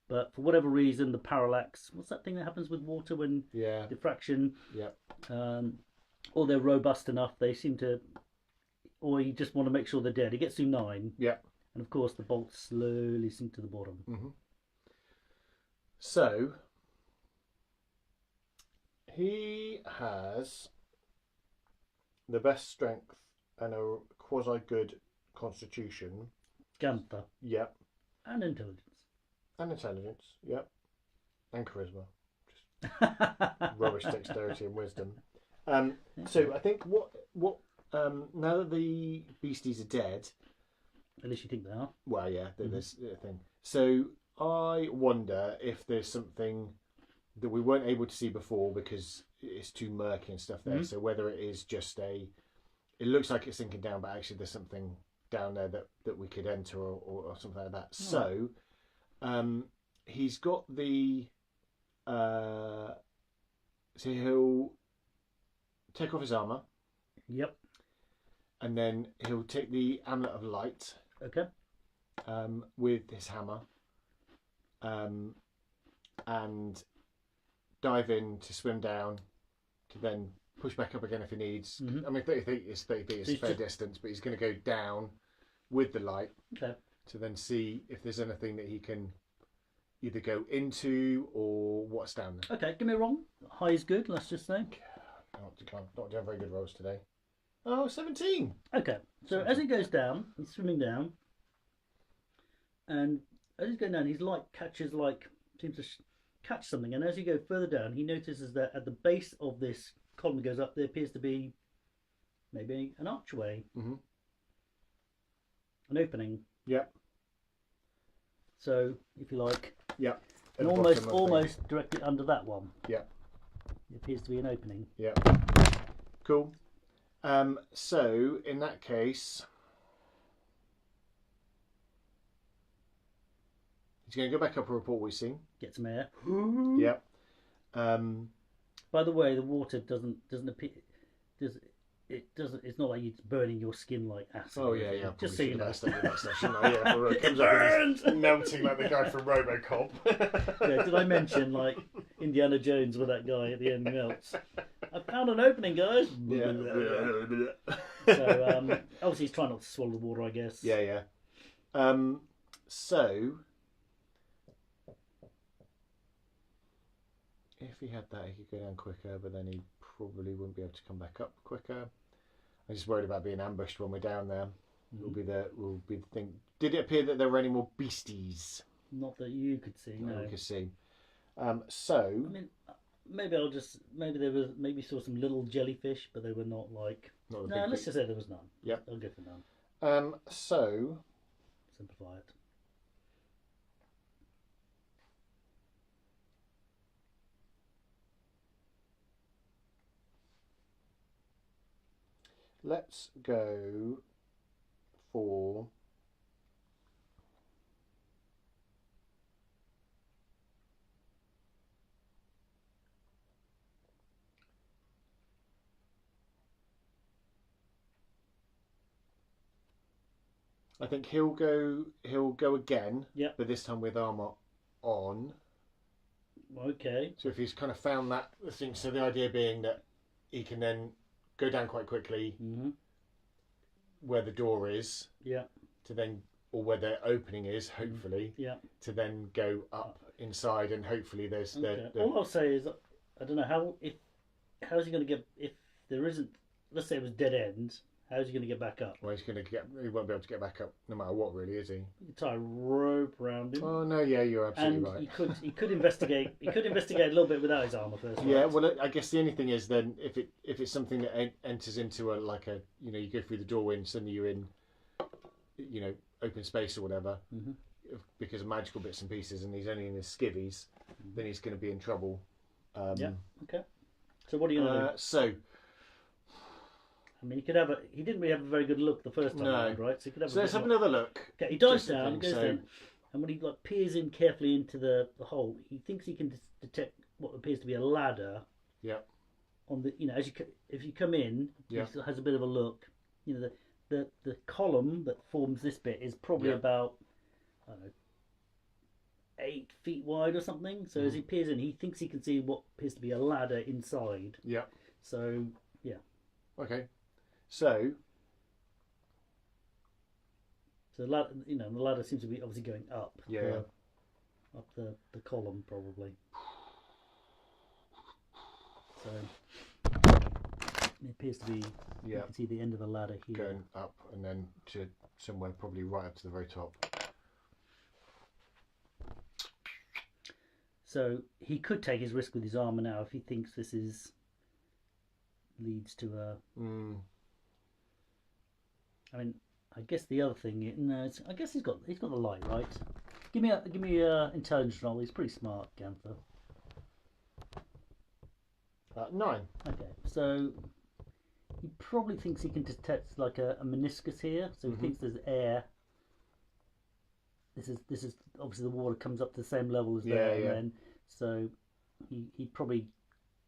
But for whatever reason, the parallax. What's that thing that happens with water when diffraction? Yeah. Or they're robust enough. They seem to. Or you just want to make sure they're dead. He gets you 9. Yeah. And of course, the bolts slowly sink to the bottom. So he has the best strength and a quasi good constitution. Ganther. Yep. And intelligence. And intelligence. Yep. And charisma. Just rubbish dexterity and wisdom. So I think what now that the beasties are dead. At least you think they are. Well, yeah, there's a thing. So I wonder if there's something that we weren't able to see before because it's too murky and stuff there. So whether it is just it looks like it's sinking down, but actually there's something down there that we could enter or something like that. So he's got the so he'll take off his armour. Yep. and then he'll take the amulet of light. Okay. With his hammer, and dive in to swim down, to then push back up again if he needs. Mhm. I mean, 30 feet is 30 feet is So a fair distance, but he's going to go down with the light Okay. to then see if there's anything that he can either go into or what's down there. Okay, get me wrong. High is good, let's just say. Not doing very good rolls today. Oh, 17. Okay, so as he goes down, he's swimming down, and as he's going down, he's seems to catch something, and as you go further down, he notices that at the base of this column that goes up, there appears to be maybe an archway, Mhm. an opening. Yep. So, if you like, Yep. At and the almost bottom of almost directly under that one, Yep. it appears to be an opening. Yep. Cool. So in that case, he's going to go back up and report what he's seen. Get some air. Yep. By the way, the water doesn't appear. It's not like it's burning your skin like acid. Oh yeah, yeah. Just so you know. Yeah, it comes up and it's melting like the guy from RoboCop. Yeah, did I mention like Indiana Jones with that guy at the end melts? I found an opening, guys. Yeah. So obviously he's trying not to swallow the water, I guess. Yeah, yeah. So if he had that, he could go down quicker, but then he probably wouldn't be able to come back up quicker. I'm just worried about being ambushed when we're down there. Will be the thing. Did it appear that there were any more beasties? Not that you could see. No. We could see. So I mean, maybe saw some little jellyfish, but they were not like. not the No, big let's just say there was none. Yep. I'll go for none. So Simplify it. let's go for I think he'll go again. Yep. But this time with armour on. Okay. So if he's kind of found that thing, so the idea being that he can then go down quite quickly Mm-hmm. where the door is, Yeah. to then, or where the opening is, hopefully, Yeah. to then go up inside, and hopefully there's Okay. the All I'll say is, I don't know how's he going to get if there isn't. Let's say it was dead end. How's he going to get back up? well, he won't be able to get back up no matter what, really, is he? You could tie a rope around him. Oh no, yeah, you're absolutely And right. he could investigate. He could investigate a little bit without his armor first. Yeah, right? well, I guess the only thing is then if it's something that enters into you go through the doorway and suddenly you're in, open space or whatever, Mhm. because of magical bits and pieces, and he's only in his skivvies, then he's going to be in trouble. Yeah. Okay. So what are you gonna do? So I mean, he didn't really have a very good look the first time No. around, right? So he could have. let's have another look. Okay, he dives Just a down, thing, goes so- down, and when he peers in carefully into the hole, he thinks he can detect what appears to be a ladder. Yeah. On the if you come in, Yeah. he has a bit of a look. The column that forms this bit is probably Yeah. about, I don't know, 8 feet wide or something. So as he peers in, he thinks he can see what appears to be a ladder inside. Yeah. So yeah. Okay. So So the ladder seems to be obviously going up. Yeah. Up the column probably. So it appears to be. You yeah, can see the end of the ladder here. going up and then to somewhere probably right up to the very top. So he could take his risk with his armor now if he thinks this leads to a. I mean, I guess the other thing. No, I guess he's got the light, right? Give me a intelligence roll. He's pretty smart, Ganther. 9. Okay, so he probably thinks he can detect like a meniscus here. So he thinks there's air. This is obviously the water comes up to the same level as there, Yeah. and then so he probably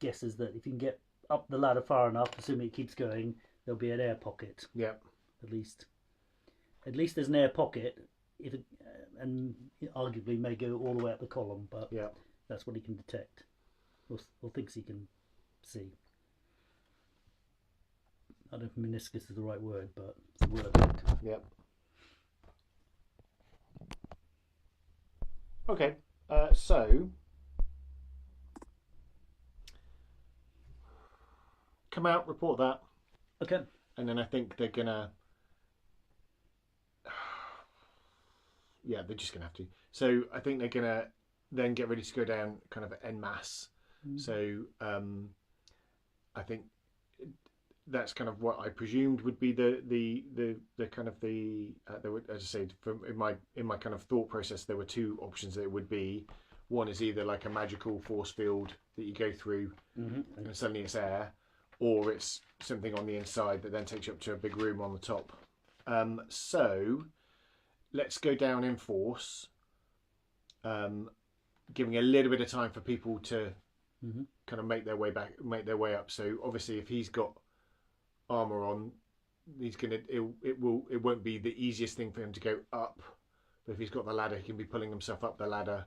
guesses that if you can get up the ladder far enough, assuming it keeps going, there'll be an air pocket. Yeah. At least there's an air pocket. And arguably may go all the way up the column, but Yeah. that's what he can detect, or thinks he can see. I don't know if meniscus is the right word, but it's a word. Yep. Okay. So come out, report that, Okay. and then I think they're gonna. Yeah, they're just gonna have to. So I think they're gonna then get ready to go down kind of en masse. So I think that's kind of what I presumed would be the kind of there were, as I said, from in my kind of thought process, there were two options that it would be. One is either like a magical force field that you go through and suddenly it's air, or it's something on the inside that then takes you up to a big room on the top. So let's go down in force, giving a little bit of time for people to kind of make their way up. So obviously, if he's got armor on, it won't be the easiest thing for him to go up. But if he's got the ladder, he can be pulling himself up the ladder.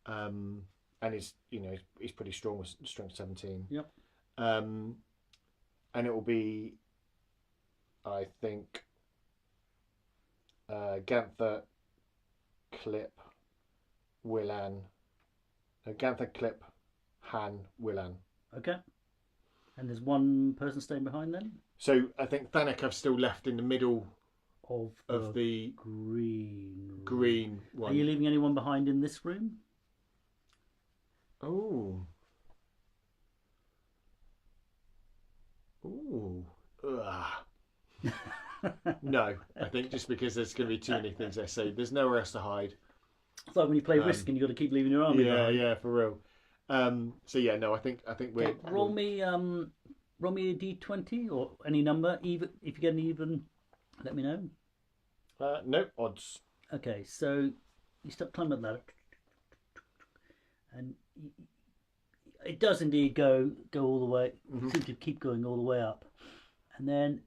And he's pretty strong, strength 17. Yep. And it will be, I think, Ganther, Clip, Willan. Ganther, Clip, Han, Willan. Okay. And there's one person staying behind then? So I think Thanek I've still left in the middle of the green one. Are you leaving anyone behind in this room? Oh. Ooh. No, I think just because there's going to be too many things there. So there's nowhere else to hide. It's like when you play Risk and you've got to keep leaving your army behind. Yeah, for real. So yeah, no, I think we're. Okay, roll me a d20 or any number. Even if you get an even, let me know. No odds. Okay, so you start climbing the ladder, and it does indeed go all the way. You seem to keep going all the way up, and then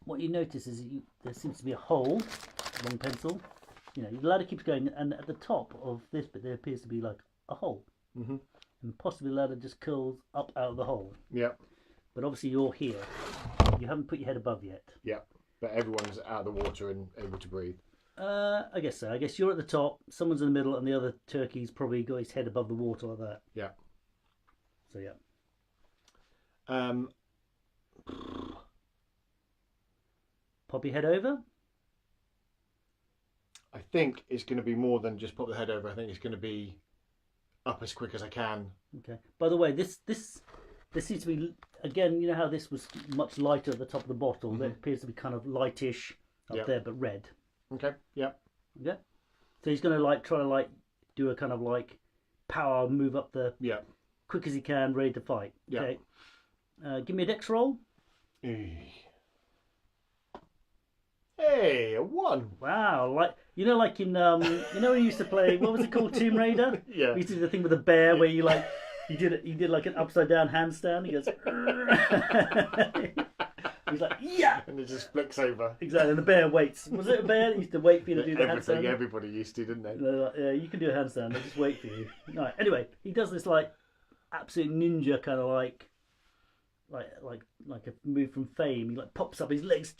what you notice is there seems to be a hole. Long pencil. The ladder keeps going, and at the top of this bit there appears to be like a hole. And possibly the ladder just curls up out of the hole. Yeah. But obviously you're here. You haven't put your head above yet. Yeah. But everyone's out of the water and able to breathe. I guess so. I guess you're at the top, someone's in the middle, and the other turkey's probably got his head above the water like that. Yeah. So yeah. Pop your head over? I think it's going to be more than just pop the head over. I think it's going to be up as quick as I can. Okay. By the way, this seems to be, again, you know how this was much lighter at the top of the bottle? That appears to be kind of lightish up there, but red. Okay, yeah. Okay. So he's going to try to do a kind of power move up the quick as he can, ready to fight. Okay. Give me a dex roll. Hey, a 1. Wow, like in when you used to play, what was it called, Tomb Raider? Yeah. We used to do the thing with the bear where you did like an upside down handstand. He goes, he's like, yeah, and it just flicks over. Exactly, and the bear waits. Was it a bear that used to wait for you to do the handstand? Everybody used to, didn't they? They're like, yeah, you can do a handstand. They'll just wait for you. Right. Anyway, he does this absolute ninja kind of like a move from Fame. He pops up his legs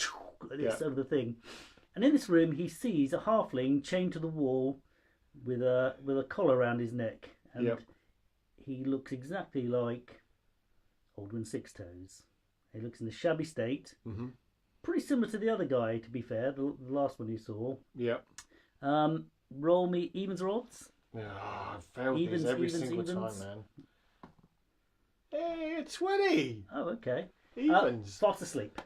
like this over the thing, and in this room he sees a halfling chained to the wall with a collar around his neck, and he looks exactly like Aldwin Sixtoes. He looks in a shabby state, pretty similar to the other guy, to be fair, the last one you saw. Yeah. Roll me evens or odds. Oh, I've failed this every single time, man. Hey, it's 20. Oh, okay. Evens. Fast asleep.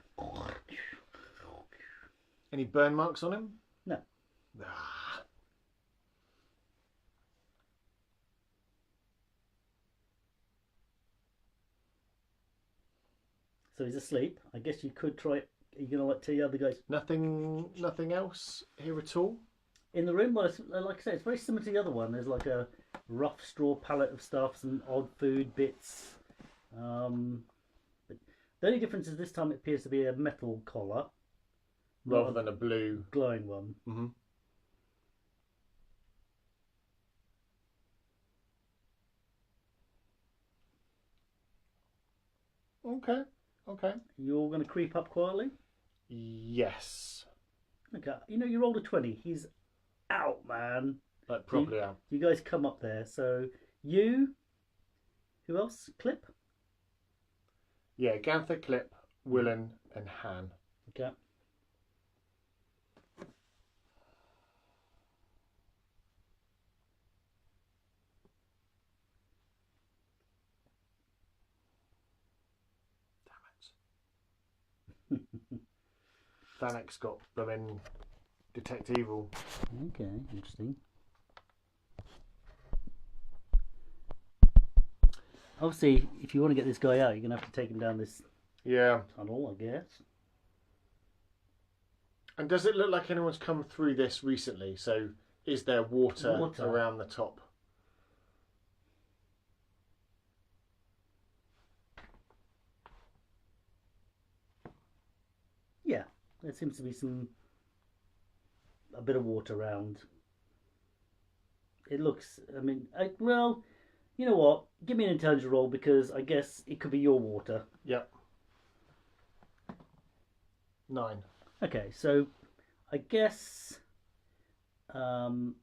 Any burn marks on him? No. So he's asleep. I guess you could try it. Are you going to tell the other guys? Nothing else here at all? In the room? Well, like I said, it's very similar to the other one. There's a rough straw pallet of stuff, some odd food bits. But The only difference is this time it appears to be a metal collar rather than a blue glowing one. Mm-hmm. Okay. Okay. You're going to creep up quietly? Yes. Okay. You know, you rolled a 20. He's out, man. Like, probably out. You guys come up there. So, you... Who else? Clip? Yeah, Ganther, Clip, Willen, and Han. Okay. Thanek's got blooming detect evil. Okay, interesting. Obviously, if you want to get this guy out, you're going to have to take him down this tunnel, I guess. And does it look like anyone's come through this recently? So is there water around the top? Yeah, there seems to be a bit of water around. It looks, well, you know what? Give me an intelligence roll because I guess it could be your water. Yep. 9. Okay, so I guess you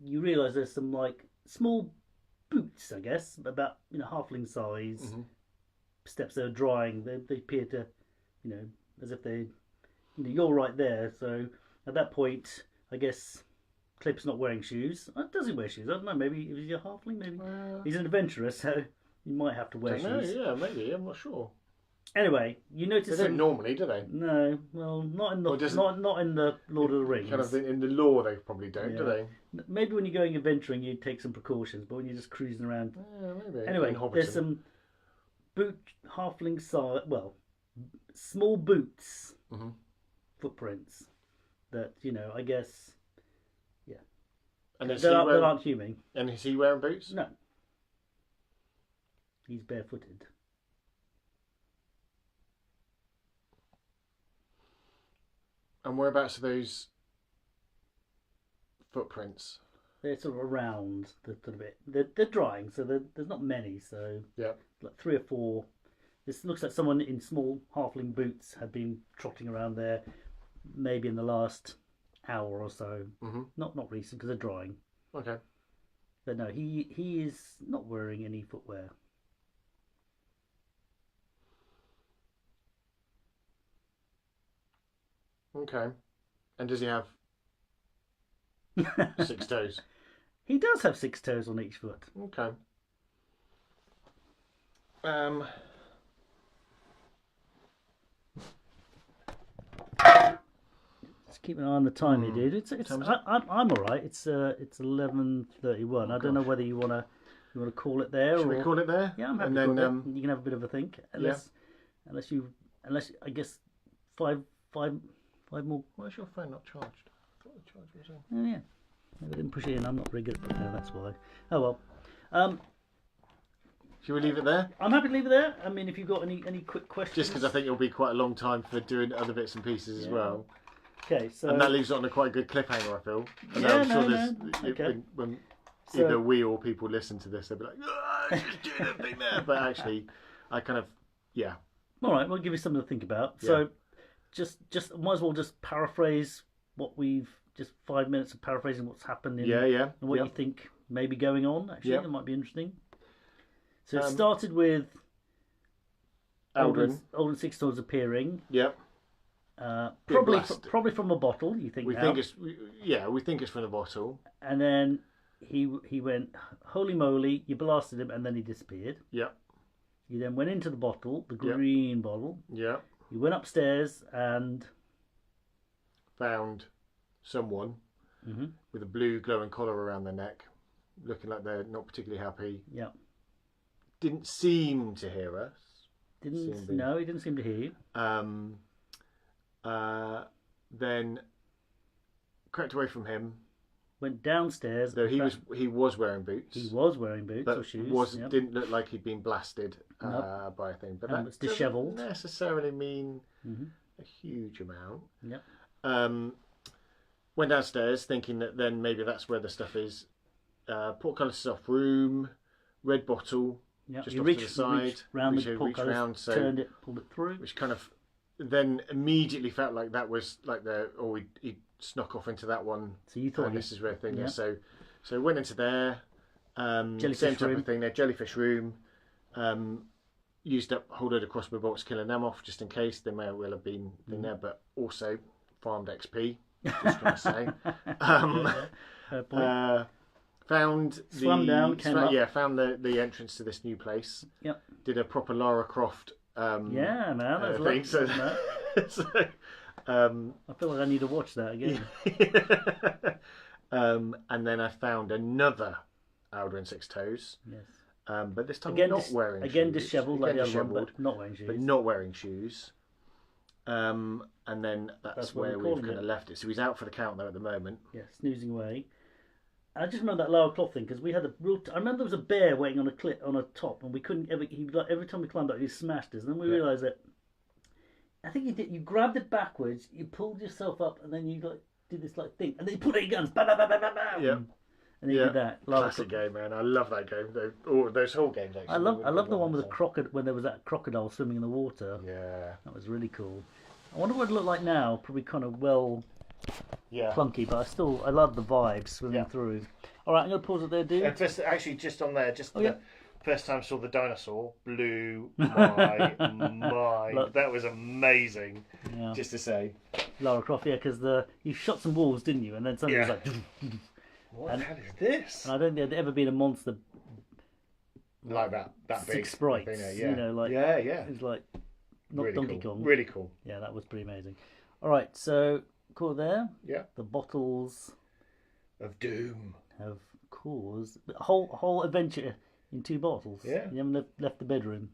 realise there's some like small boots, I guess, about halfling size. Mm-hmm. Steps that are drying. They appear to, as if they, you're right there. So at that point, I guess Clip's not wearing shoes. Does he wear shoes? I don't know. Maybe he's a halfling. Maybe he's an adventurer, so he might have to wear shoes. Yeah, maybe. I'm not sure. Anyway, you notice they don't normally, do they? No, well, not in the not in the Lord of the Rings. Kind of in the lore, they probably don't, do they? Maybe when you're going adventuring, you take some precautions, but when you're just cruising around, maybe. Anyway, there's some halfling size, small boots, footprints that I guess, and that aren't human. And is he wearing boots? No, he's barefooted. And whereabouts are those footprints? They're sort of around the bit. They're drying, so there's not many. So like 3 or 4. This looks like someone in small halfling boots had been trotting around there, maybe in the last hour or so. Mm-hmm. Not recent because they're drying. Okay. But no, he is not wearing any footwear. Okay. And does he have 6 toes? He does have 6 toes on each foot. Okay. Just keep an eye on the time here, dude. I'm all right. It's 11:31. I don't know whether you want to call it there. Should we call it there? Yeah, I'm happy to call it. You can have a bit of a think. Unless I guess 5 more. Why is your phone not charged? I thought the charge was on. Oh yeah, maybe I didn't push it in. I'm not very good at that. That's why. Oh well. Should we leave it there? I'm happy to leave it there. I mean, if you've got any quick questions. Just because I think it'll be quite a long time for doing other bits and pieces as well. Okay, so and that leaves it on a quite good cliffhanger, I feel. And yeah, I'm sure okay. When either we or people listen to this, they'll be like, she's doing a thing there. But actually, I kind of, All right, we'll give you something to think about. Yeah. So, just might as well just paraphrase what we've just 5 minutes of paraphrasing what's happened in and what you think may be going on. Actually, that might be interesting. So it started with Aldrin Six Swords appearing. Yep. Probably from a bottle. You think? We think it's from the bottle. And then he went, holy moly! You blasted him, and then he disappeared. Yep. He then went into the bottle, the green bottle. Yep. He went upstairs and found someone with a blue glowing collar around their neck, looking like they're not particularly happy. Yeah. Didn't seem to hear us. He didn't seem to hear you. Then crept away from him, went downstairs. Though he was wearing boots. He was wearing boots but or shoes. didn't look like he'd been blasted Nope. by a thing. But And that was dishevelled. doesn't necessarily mean Mm-hmm. a huge amount. Yep. Went downstairs thinking that then maybe that's where the stuff is. Portcullis off room, red bottle, Yep. just You off reached, to the side. round the reached portcullis, round, so turned it, pulled it through. which kind of then immediately felt like that was like he snuck off into that one. So you thought this is where the thing yeah. is. So went into there. Jellyfish Same type room. of thing there. Jellyfish room. Used up a whole load of crossbow bolts, killing them off just in case. They may well have been in there, but also farmed XP. Just trying to say. Found Swam down, came up. Found the entrance to this new place. Yep. Did a proper Lara Croft. Yeah, man, that's thing. So, I feel like I need to watch that again. And then I found another Aldrin Six Toes. Yes. But this time Again, not wearing again shoes. dishevelled like the other one, but not wearing shoes. But not wearing shoes. And then that's where we've kind of left it. So he's out for the count though at the moment. Yeah, snoozing away. I just remember that Lara Croft thing because we had a real. I remember there was a bear waiting on a top, and we couldn't ever. Every time we climbed up, he smashed us. And then we realised that. I think you did. You grabbed it backwards, you pulled yourself up, and then you did this thing, and then you put 8 guns, bam, bam, bam, bam, bam. Yeah. And then you did that. Classic game, man. I love that game. Those whole games actually. I love the one with the crocodile when there was that crocodile swimming in the water. Yeah. That was really cool. I wonder what it looked like now. Probably kind of clunky, but I love the vibes swimming through. All right, I'm going to pause it there, dude. And just on there, first time I saw the dinosaur, blew my mind. That was amazing. Yeah. Just to say. Lara Croft, because you shot some wolves, didn't you? And then suddenly it was like... What the hell is this? And I don't think there'd ever been a monster like that big. 6 sprites. Yeah. It was like not really Donkey cool. Kong. Really cool. Yeah, that was pretty amazing. All right, so cool there. Yeah. The bottles of doom have caused a whole adventure in 2 bottles. Yeah. You haven't left the bedroom.